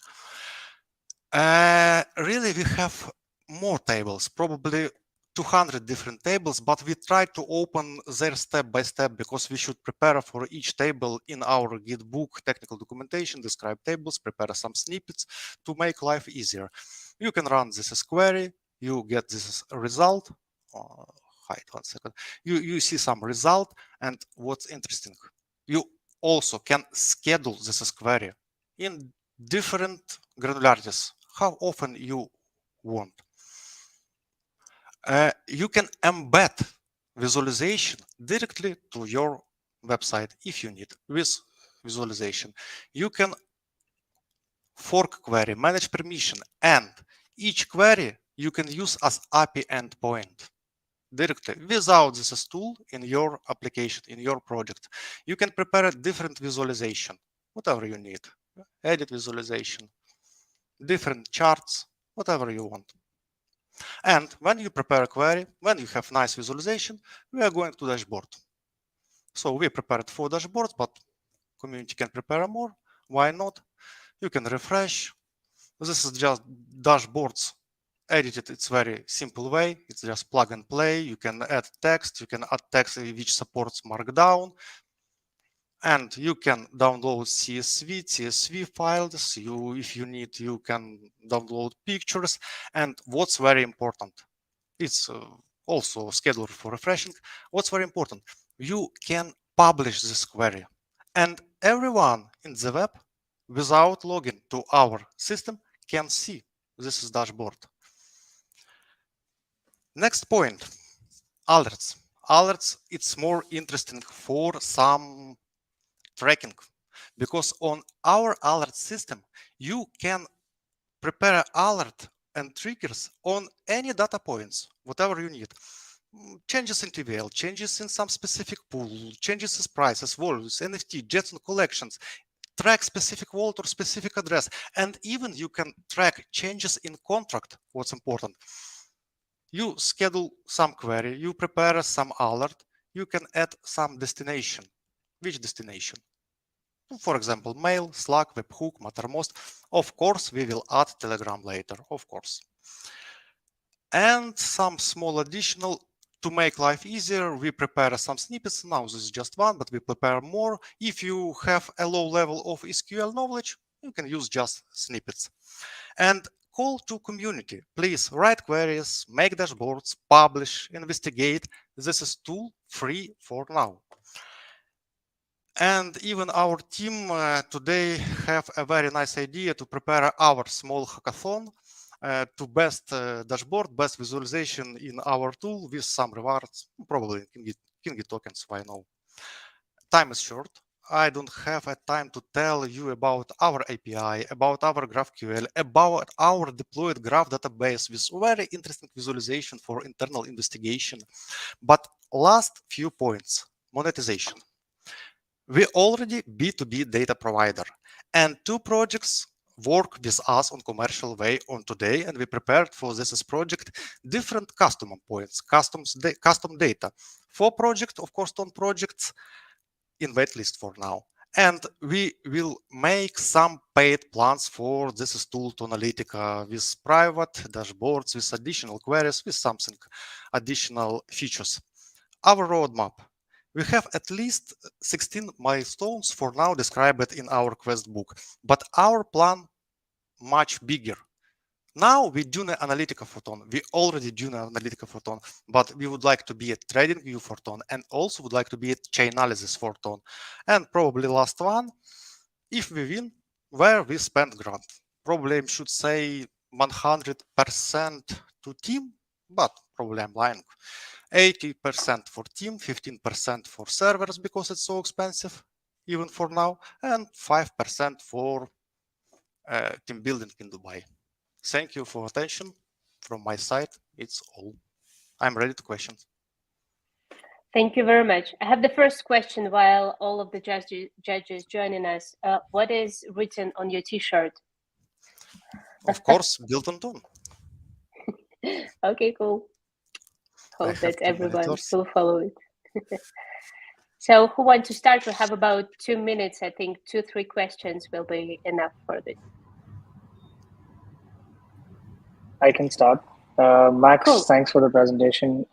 Really, we have more tables, probably 200 different tables, but we try to open there step by step because we should prepare for each table in our Git book, technical documentation, describe tables, prepare some snippets to make life easier. You can run this as query, you get this result. Hide 1 second. You see some result, and what's interesting, you also can schedule this as query in different granularities, how often you want. You can embed visualization directly to your website if you need with visualization. You can fork query, manage permission, and each query you can use as API endpoint directly without this tool in your application, in your project. You can prepare a different visualization, whatever you need, edit visualization, different charts, whatever you want. And when you prepare a query, when you have nice visualization, we are going to dashboard. So we prepared 4 dashboards, but community can prepare more. Why not? You can refresh. This is just dashboards edited. It's very simple way. It's just plug and play. You can add text. You can add text which supports Markdown. And you can download CSV files. If you need, you can download pictures. And what's very important, it's also scheduled for refreshing. What's very important, you can publish this query. And everyone in the web, without login to our system, can see this is dashboard. Next point, alerts. Alerts, it's more interesting for some tracking, because on our alert system, you can prepare alert and triggers on any data points, whatever you need. Changes in TVL, changes in some specific pool, changes in prices, volumes, NFT, JSON collections, track specific wallet or specific address, and even you can track changes in contract. What's important? You schedule some query, you prepare some alert, you can add some destination. Which destination? For example, mail, Slack, webhook, Mattermost. Of course, we will add Telegram later, of course. And some small additional to make life easier, we prepare some snippets. Now this is just one, but we prepare more. If you have a low level of SQL knowledge, you can use just snippets. And call to community. Please write queries, make dashboards, publish, investigate. This is tool free for now. And even our team today have a very nice idea to prepare our small hackathon to best dashboard, best visualization in our tool with some rewards, probably Kingi tokens, why no. Time is short. I don't have a time to tell you about our API, about our GraphQL, about our deployed graph database with very interesting visualization for internal investigation. But last few points, monetization. We already B2B data provider, and 2 projects work with us on commercial way on today, and we prepared for this project different customer points, custom data. 4 projects, of course, 10 projects in waitlist for now. And we will make some paid plans for this tool to Analytica with private dashboards, with additional queries, with something additional features. Our roadmap. We have at least 16 milestones for now described in our quest book, but our plan much bigger. Now we do an Analytica for Ton. We already do an Analytica for Ton, but we would like to be a trading view for Ton and also would like to be a chain analysis for Ton. And probably last one, if we win, where we spend grant. Probably I should say 100% to team, but probably I'm lying. 80% for team, 15% for servers because it's so expensive, even for now, and 5% for team building in Dubai. Thank you for attention. From my side, it's all. I'm ready to questions. Thank you very much. I have the first question while all of the judges joining us. What is written on your T-shirt? of course, built on Tone. Okay, cool. I Hope have that two everyone monitors. will follow it. So who wants to start? We have about 2 minutes. I think 2-3 questions will be enough for this. I can start. Max, Cool. thanks for the presentation.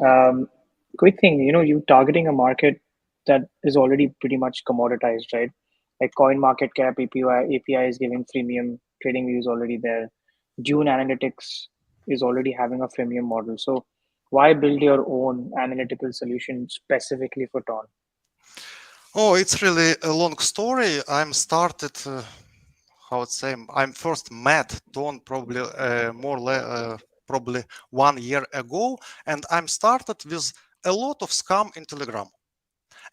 Quick thing, you targeting a market that is already pretty much commoditized, right? Like coin market cap, API is giving freemium, trading view is already there. Dune Analytics is already having a freemium model. So why build your own analytical solution specifically for Ton? Oh, it's really a long story. I'm started, how to say, I'm first met Ton probably probably 1 year ago, and I'm started with a lot of scam in Telegram.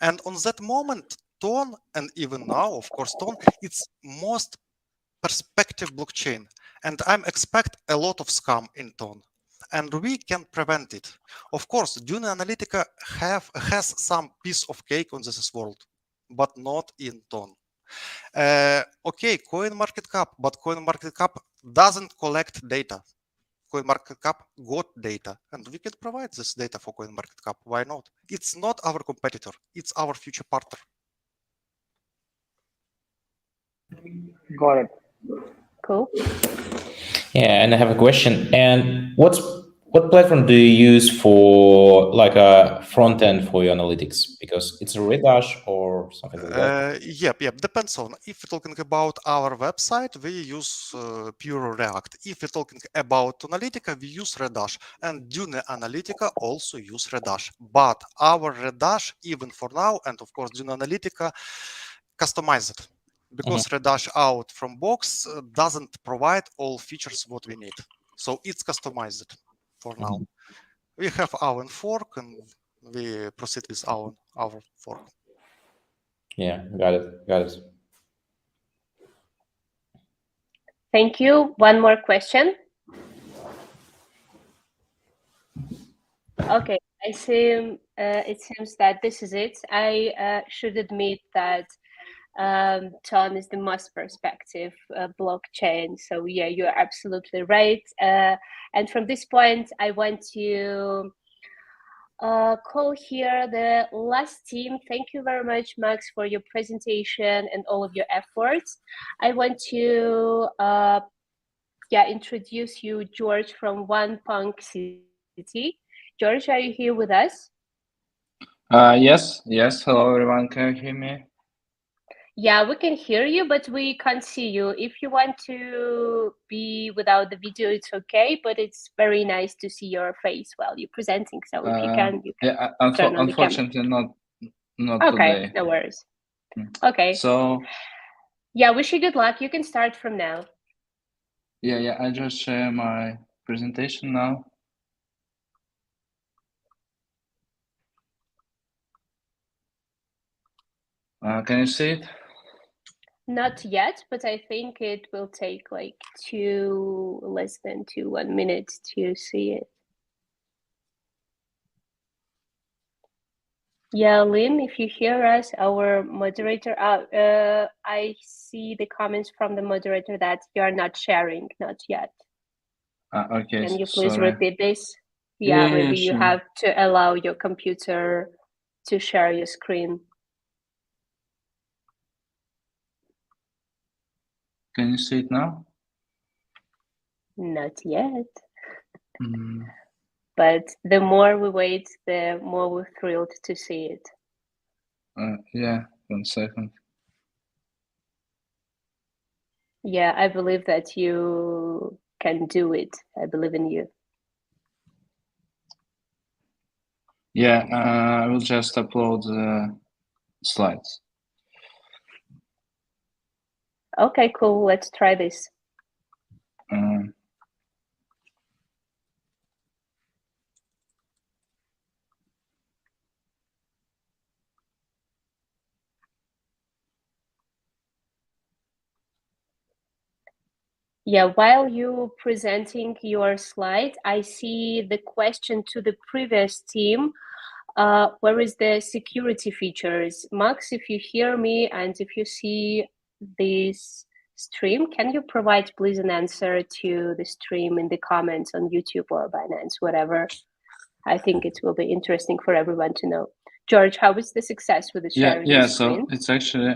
And on that moment, Ton, and even now, of course, Ton, it's most perspective blockchain, and I'm expect a lot of scam in Ton, and we can prevent it. Of course, Dune Analytica has some piece of cake on this world, but not in Ton. Okay, CoinMarketCap, but CoinMarketCap doesn't collect data. CoinMarketCap got data, and we can provide this data for CoinMarketCap. Why not? It's not our competitor, it's our future partner. Got it. Cool. Yeah, and I have a question. And what platform do you use for like a front end for your analytics? Because it's a Redash or something like that. Yep. Depends on. If we're talking about our website, we use pure React. If we're talking about Analytica, we use Redash, and Dune Analytica also use Redash. But our Redash, even for now, and of course Dune Analytica, customized, because Redash out from box doesn't provide all features what we need. So it's customized for now. We have our fork, and we proceed with our fork. Yeah, got it. Thank you. One more question. Okay, I see. It seems that this is it. I should admit that Ton is the most perspective blockchain. So yeah, you're absolutely right. And from this point, I want to call here the last team. Thank you very much, Max, for your presentation and all of your efforts. I want to introduce you, George, from One Punk City. George, are you here with us? Yes. Hello, everyone. Can you hear me? Yeah, we can hear you, but we can't see you. If you want to be without the video, it's okay, but it's very nice to see your face while you're presenting. So if you can Yeah, turn on the camera. unfortunately, not Okay, today. no worries. Okay. So yeah, wish you good luck. You can start from now. Yeah, I just share my presentation now. Can you see it? Not yet, but I think it will take like less than 1 minute to see it. Yeah, Lim, if you hear us, our moderator, I see the comments from the moderator that you are not sharing, not yet. Okay. Can you please sorry. repeat this? Yeah, maybe you sure. have to allow your computer to share your screen. Can you see it now? Not yet. Mm. But the more we wait, the more we're thrilled to see it. Yeah, 1 second. Yeah, I believe that you can do it. I believe in you. Yeah, I will just upload the slides. Okay, cool. Let's try this. Yeah, while you presenting your slide, I see the question to the previous team. Where is the security features? Max, if you hear me and if you see this stream. Can you provide, please, an answer to the stream in the comments on YouTube or Binance, whatever? I think it will be interesting for everyone to know. George, how was the success with the sharing Yeah. the screen? So it's actually,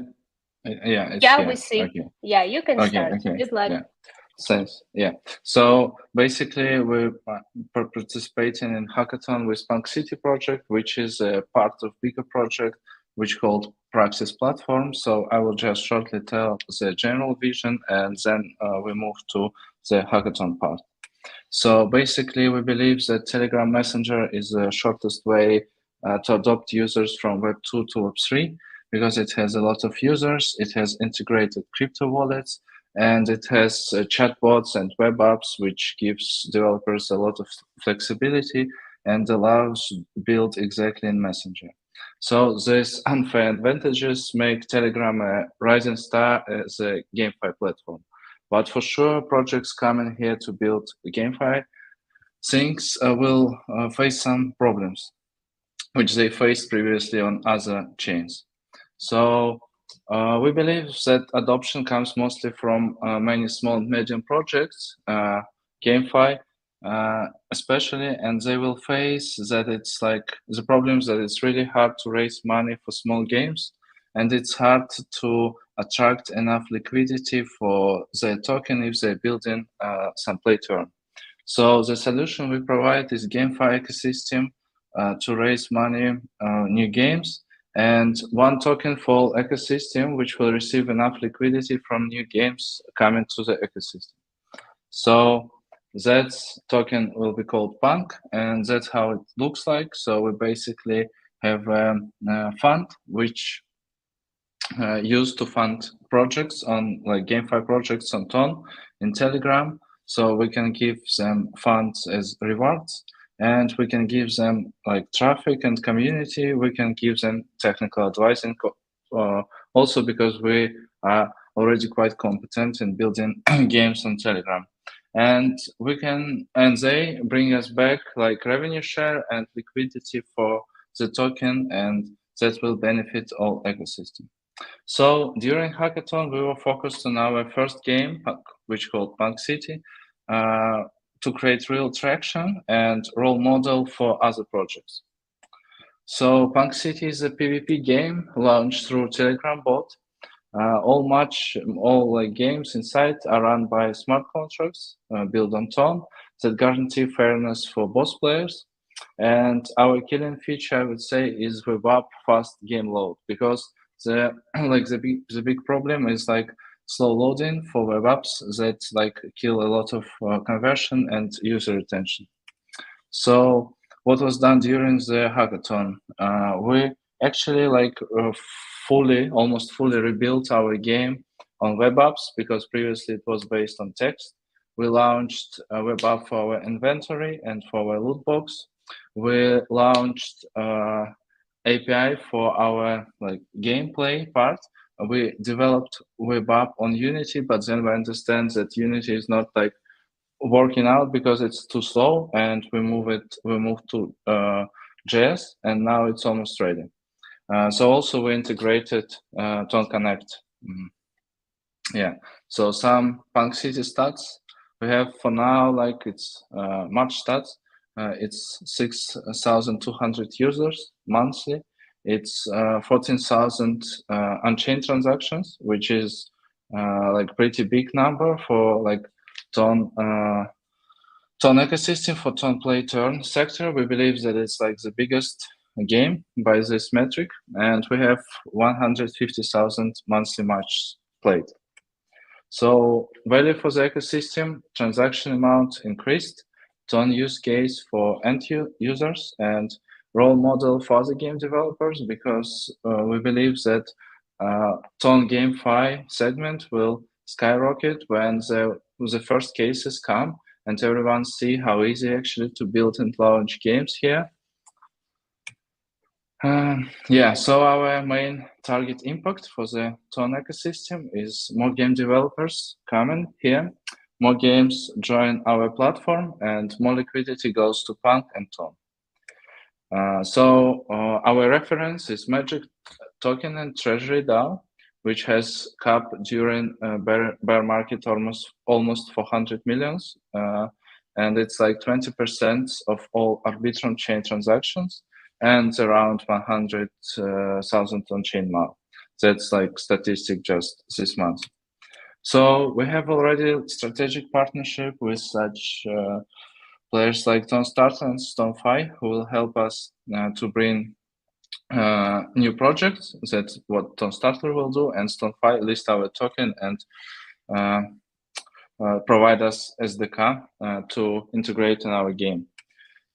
it's Yeah, here. we see. Okay. Yeah, you can start. Okay. Good luck. Yeah. Thanks. Yeah. So basically, we're participating in Hackathon with Punk City project, which is a part of bigger project, which called Praxis Platform. So I will just shortly tell the general vision, and then we move to the Hackathon part. So basically, we believe that Telegram Messenger is the shortest way to adopt users from Web 2 to Web 3, because it has a lot of users, it has integrated crypto wallets, and it has chatbots and web apps, which gives developers a lot of flexibility and allows build exactly in Messenger. So these unfair advantages make Telegram a rising star as a GameFi platform. But for sure, projects coming here to build GameFi things will face some problems, which they faced previously on other chains. So we believe that adoption comes mostly from many small and medium projects, GameFi especially, and they will face that it's like the problems that it's really hard to raise money for small games, and it's hard to attract enough liquidity for their token if they build in some play to earn. So the solution we provide is GameFi ecosystem to raise money, new games, and one token for ecosystem, which will receive enough liquidity from new games coming to the ecosystem. So that token will be called Punk, and that's how it looks like. So we basically have a fund which used to fund projects on like GameFi projects on Ton in Telegram. So we can give them funds as rewards, and we can give them like traffic and community. We can give them technical advice, and also because we are already quite competent in building games on Telegram. And they bring us back like revenue share and liquidity for the token, and that will benefit all ecosystem. So during Hackathon, we were focused on our first game, which called Punk City, to create real traction and role model for other projects. So Punk City is a PvP game launched through Telegram bot. All like games inside are run by smart contracts built on Ton that guarantee fairness for both players. And our killing feature, I would say, is Redup fast game load, because the big problem is like slow loading for web apps that like kill a lot of conversion and user retention. So what was done during the hackathon? We actually like almost fully rebuilt our game on web apps, because previously it was based on text. We launched a web app for our inventory and for our loot box. We launched API for our like gameplay part. We developed web app on Unity, but then we understand that Unity is not like working out because it's too slow, and we moved to JS, and now it's almost ready. So also we integrated Ton Connect. Yeah, so some Punk City stats we have for now, like it's March stats. It's 6,200 users monthly. It's 14,000 unchained transactions, which is like pretty big number for like Ton ecosystem, for Ton play turn sector. We believe that it's like the biggest game by this metric, and we have 150,000 monthly matches played. So value for the ecosystem, transaction amount increased, Ton use case for end users, and role model for other game developers, because we believe that Ton GameFi segment will skyrocket when the first cases come and everyone see how easy actually to build and launch games here. Yeah, so our main target impact for the Ton ecosystem is more game developers coming here, more games join our platform, and more liquidity goes to Punk and Ton. So our reference is Magic Token and Treasury DAO. which has cap during bear market almost 400 millions. And it's like 20% of all Arbitrum chain transactions and around 100,000 on-chain MAU. That's like statistic just this month. So we have already strategic partnership with such players like ToneStarter and StoneFi, who will help us to bring new projects. That's what ToneStarter will do, and StoneFi list our token and provide us SDK to integrate in our game.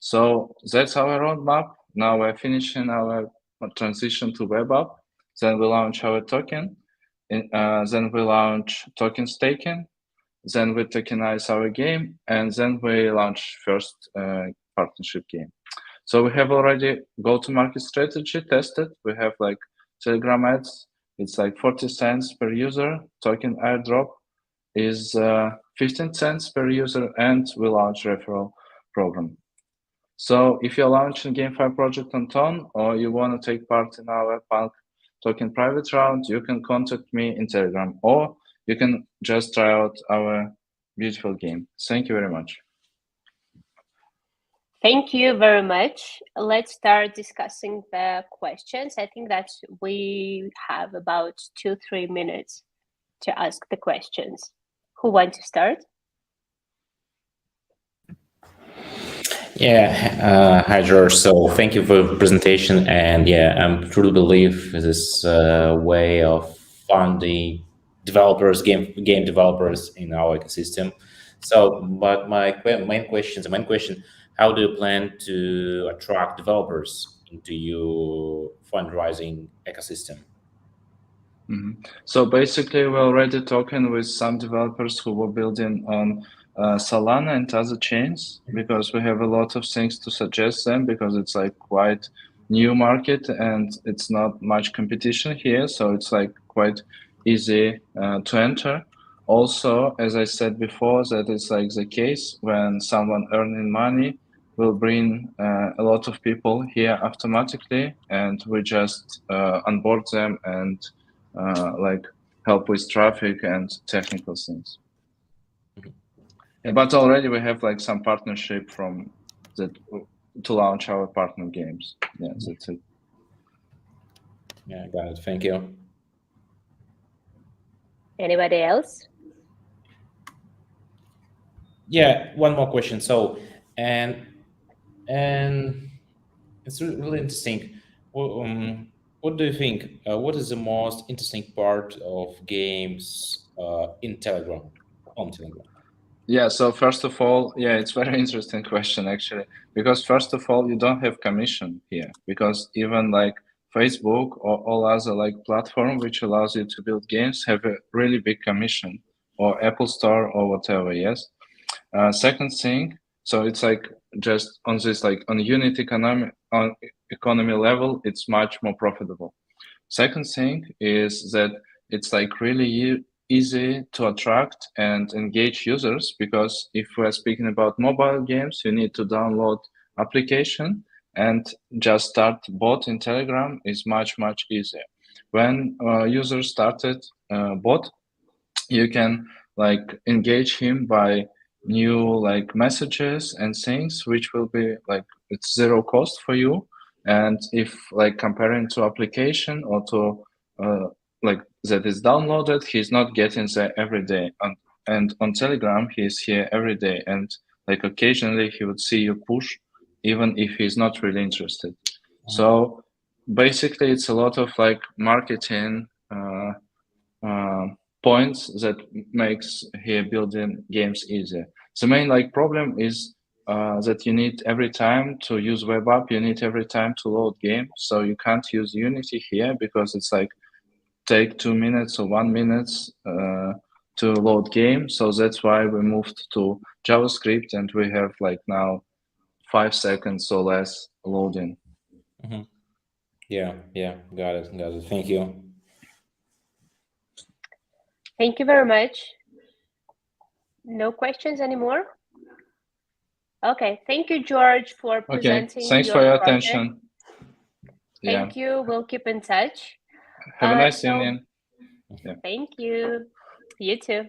So that's our roadmap. Now we're finishing our transition to web app. Then we launch our token. Then we launch token staking. Then we tokenize our game, and then we launch first partnership game. So we have already go-to-market strategy tested. We have like Telegram ads. It's like 40 cents per user. Token airdrop is 15 cents per user, and we launch referral program. So if you're launching GameFi project on Ton, or you want to take part in our Punk token private round, you can contact me in Telegram, or you can just try out our beautiful game. Thank you very much. Thank you very much. Let's start discussing the questions. I think that we have about 2-3 minutes to ask the questions. Who wants to start? Yeah, hi George. So thank you for the presentation, and yeah, I truly believe this way of funding developers, game developers in our ecosystem. So, but my main question: how do you plan to attract developers into your fundraising ecosystem? So basically, we're already talking with some developers who were building on Solana and other chains, because we have a lot of things to suggest them, because it's like quite new market and it's not much competition here. So it's like quite easy to enter. Also, as I said before, that it's like the case when someone earning money will bring a lot of people here automatically, and we just onboard them and like help with traffic and technical things. But already we have like some partnership from that to launch our partner games. Yeah, that's it. Yeah, got it. Thank you. Anybody else? Yeah, one more question. So, and it's really interesting. What do you think? What is the most interesting part of games in Telegram, on Telegram? Yeah, so first of all, yeah, it's very interesting question actually, because first of all, you don't have commission here, because even like Facebook or all other like platform which allows you to build games have a really big commission, or Apple Store or whatever. Yes. Second thing, so it's like just on this like on unit economy level, it's much more profitable. Second thing is that it's like really easy to attract and engage users, because if we're speaking about mobile games, you need to download application, and just start bot in Telegram is much easier. When users started bot, you can like engage him by new like messages and things, which will be like it's zero cost for you. And if like comparing to application or to like that is downloaded, he's not getting there every day. And on Telegram, he's here every day, and like occasionally he would see you push, even if he's not really interested. So basically, it's a lot of like marketing points that makes here building games easier. The main like problem is that you need every time to use web app, you need every time to load game. So you can't use Unity here, because it's like take 2 minutes or 1 minute to load game. So that's why we moved to JavaScript, and we have like now 5 seconds or less loading. Yeah, got it. Thank you. Thank you very much. No questions anymore? Okay, thank you, George, for presenting. Okay, thanks for your attention. Thank you. We'll keep in touch. Have a nice evening. Yeah. Thank you. You too.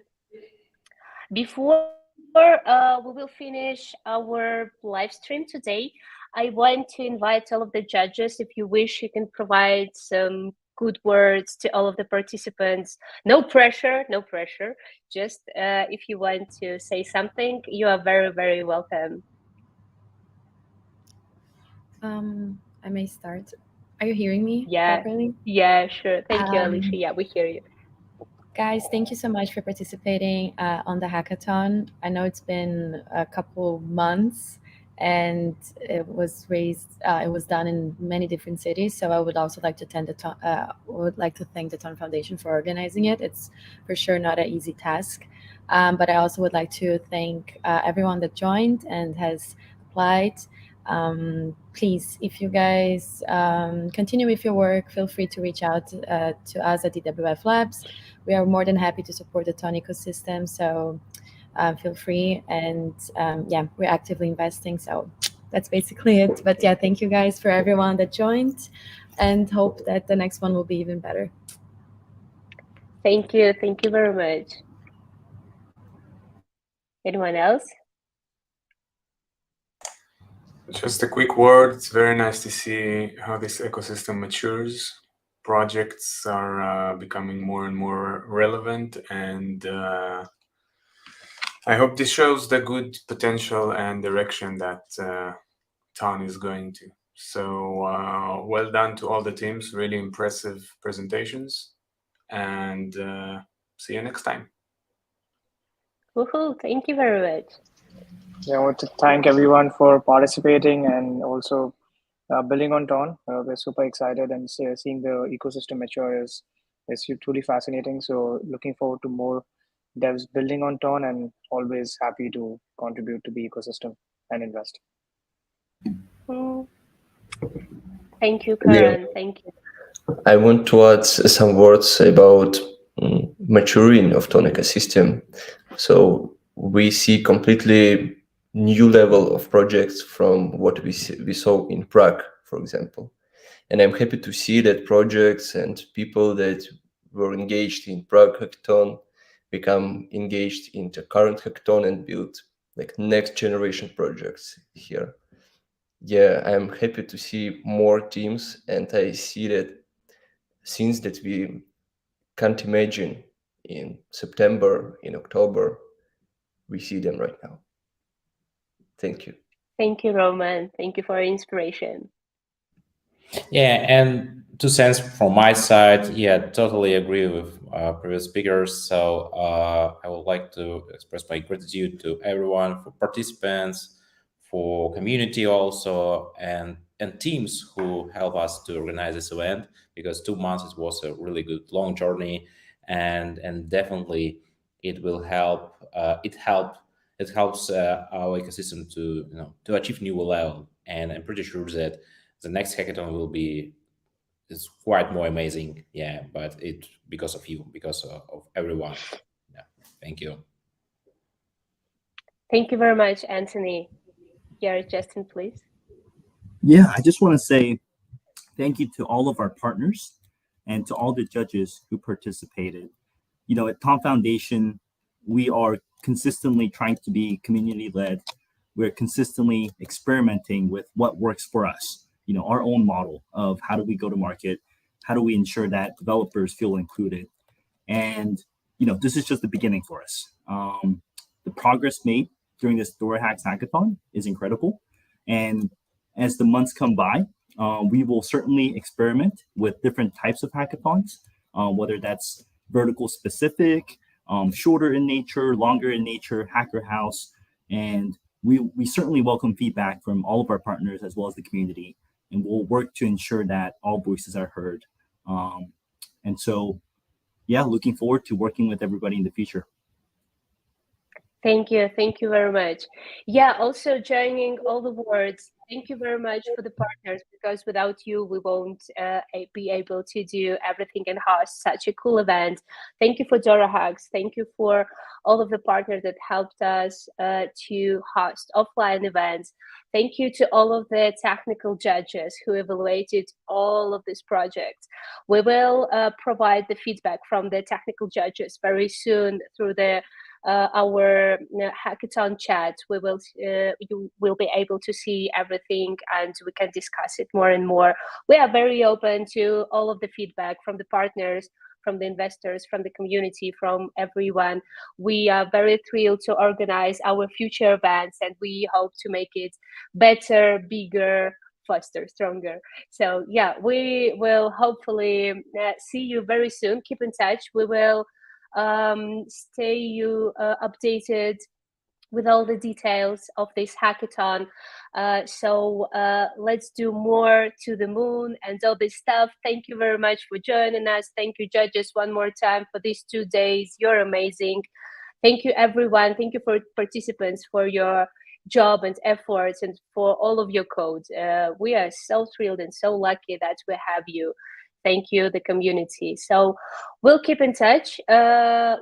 Before we will finish our live stream today, I want to invite all of the judges. If you wish, you can provide some good words to all of the participants. No pressure, no pressure. Just if you want to say something, you are very, very welcome. I may start. Are you hearing me properly? Yeah, sure. Thank you, Alicia. Yeah, we hear you. Guys, thank you so much for participating on the hackathon. I know it's been a couple months and it was done in many different cities. So I would also like to thank the Ton Foundation for organizing it. It's for sure not an easy task. But I also would like to thank everyone that joined and has applied. Please, if you guys continue with your work, feel free to reach out to us at DWF Labs. We are more than happy to support the Ton ecosystem, so feel free. And yeah, we're actively investing, so that's basically it. But yeah, thank you guys for everyone that joined, and hope that the next one will be even better. Thank you very much. Anyone else? Just a quick word. It's very nice to see how this ecosystem matures. Projects are becoming more and more relevant, and I hope this shows the good potential and direction that Ton is going to. So well done to all the teams. Really impressive presentations, and see you next time. Woohoo! Thank you very much. Yeah, I want to thank everyone for participating and also building on Ton. We're super excited, and seeing the ecosystem mature is truly fascinating. So looking forward to more devs building on Ton, and always happy to contribute to the ecosystem and invest. Thank you, Karan. Yeah. Thank you. I want to add some words about maturing of Ton ecosystem. So we see completely new level of projects from what we saw in Prague, for example. And I'm happy to see that projects and people that were engaged in Prague Hackathon become engaged in the current hackathon and build like next generation projects here. Yeah, I'm happy to see more teams, and I see that things that we can't imagine in September, in October, we see them right now. Thank you. Thank you, Roman. Thank you for your inspiration. Yeah, and 2 cents from my side. Yeah, totally agree with previous speakers. So I would like to express my gratitude to everyone, for participants, for community also, and teams who help us to organize this event, because 2 months was a really good long journey, and definitely it will help. It helps our ecosystem to achieve new level, and I'm pretty sure that the next hackathon will be quite more amazing. Yeah, but it because of you, because of everyone. Yeah, thank you. Thank you very much, Anthony. Yeah, Justin, please. Yeah, I just want to say thank you to all of our partners and to all the judges who participated. You know, at Ton Foundation, we are consistently trying to be community-led. We're consistently experimenting with what works for us. You know, our own model of how do we go to market, how do we ensure that developers feel included. And, you know, this is just the beginning for us. The progress made during this DoraHacks hackathon is incredible. And as the months come by, we will certainly experiment with different types of hackathons, whether that's vertical specific, shorter in nature, longer in nature, Hacker House. And we certainly welcome feedback from all of our partners as well as the community, and we'll work to ensure that all voices are heard. And so, yeah, looking forward to working with everybody in the future. Thank you very much. Yeah, also joining all the words Thank you very much for the partners, because without you, we won't be able to do everything and host such a cool event. Thank you for DoraHacks. Thank you for all of the partners that helped us to host offline events. Thank you to all of the technical judges who evaluated all of these projects. We will provide the feedback from the technical judges very soon through the our hackathon chat. We will you will be able to see everything, and we can discuss it more and more. We are very open to all of the feedback from the partners, from the investors, from the community, from everyone. We are very thrilled to organize our future events, and we hope to make it better, bigger, faster, stronger. So yeah, we will hopefully see you very soon. Keep in touch. We will stay you updated with all the details of this hackathon. So let's do more to the moon and all this stuff. Thank you very much for joining us. Thank you, judges, one more time for these 2 days. You're amazing. Thank you, everyone. Thank you for participants for your job and efforts and for all of your code. We are so thrilled and so lucky that we have you. Thank you, the community. So we'll keep in touch.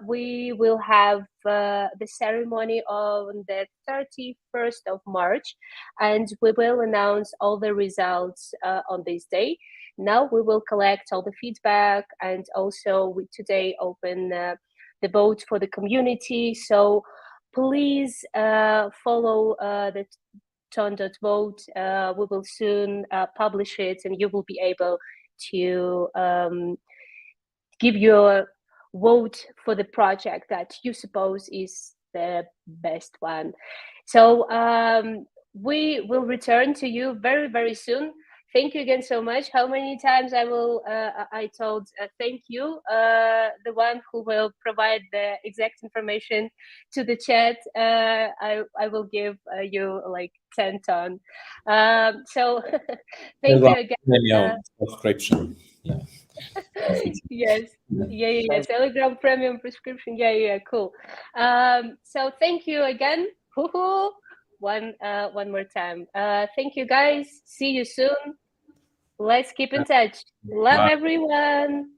We will have the ceremony on the 31st of March, and we will announce all the results on this day. Now we will collect all the feedback, and also we today open the vote for the community. So please follow the ton.vote. We will soon publish it, and you will be able to give your vote for the project that you suppose is the best one. So we will return to you very, very soon. Thank you again so much. How many times I told thank you, the one who will provide the exact information to the chat. I will give you like 10 ton. So thank you again. Subscription. Yeah. Yes. Yeah. Telegram premium prescription. Yeah. Cool. So thank you again. One more time. Thank you, guys. See you soon. Let's keep in touch. Love everyone.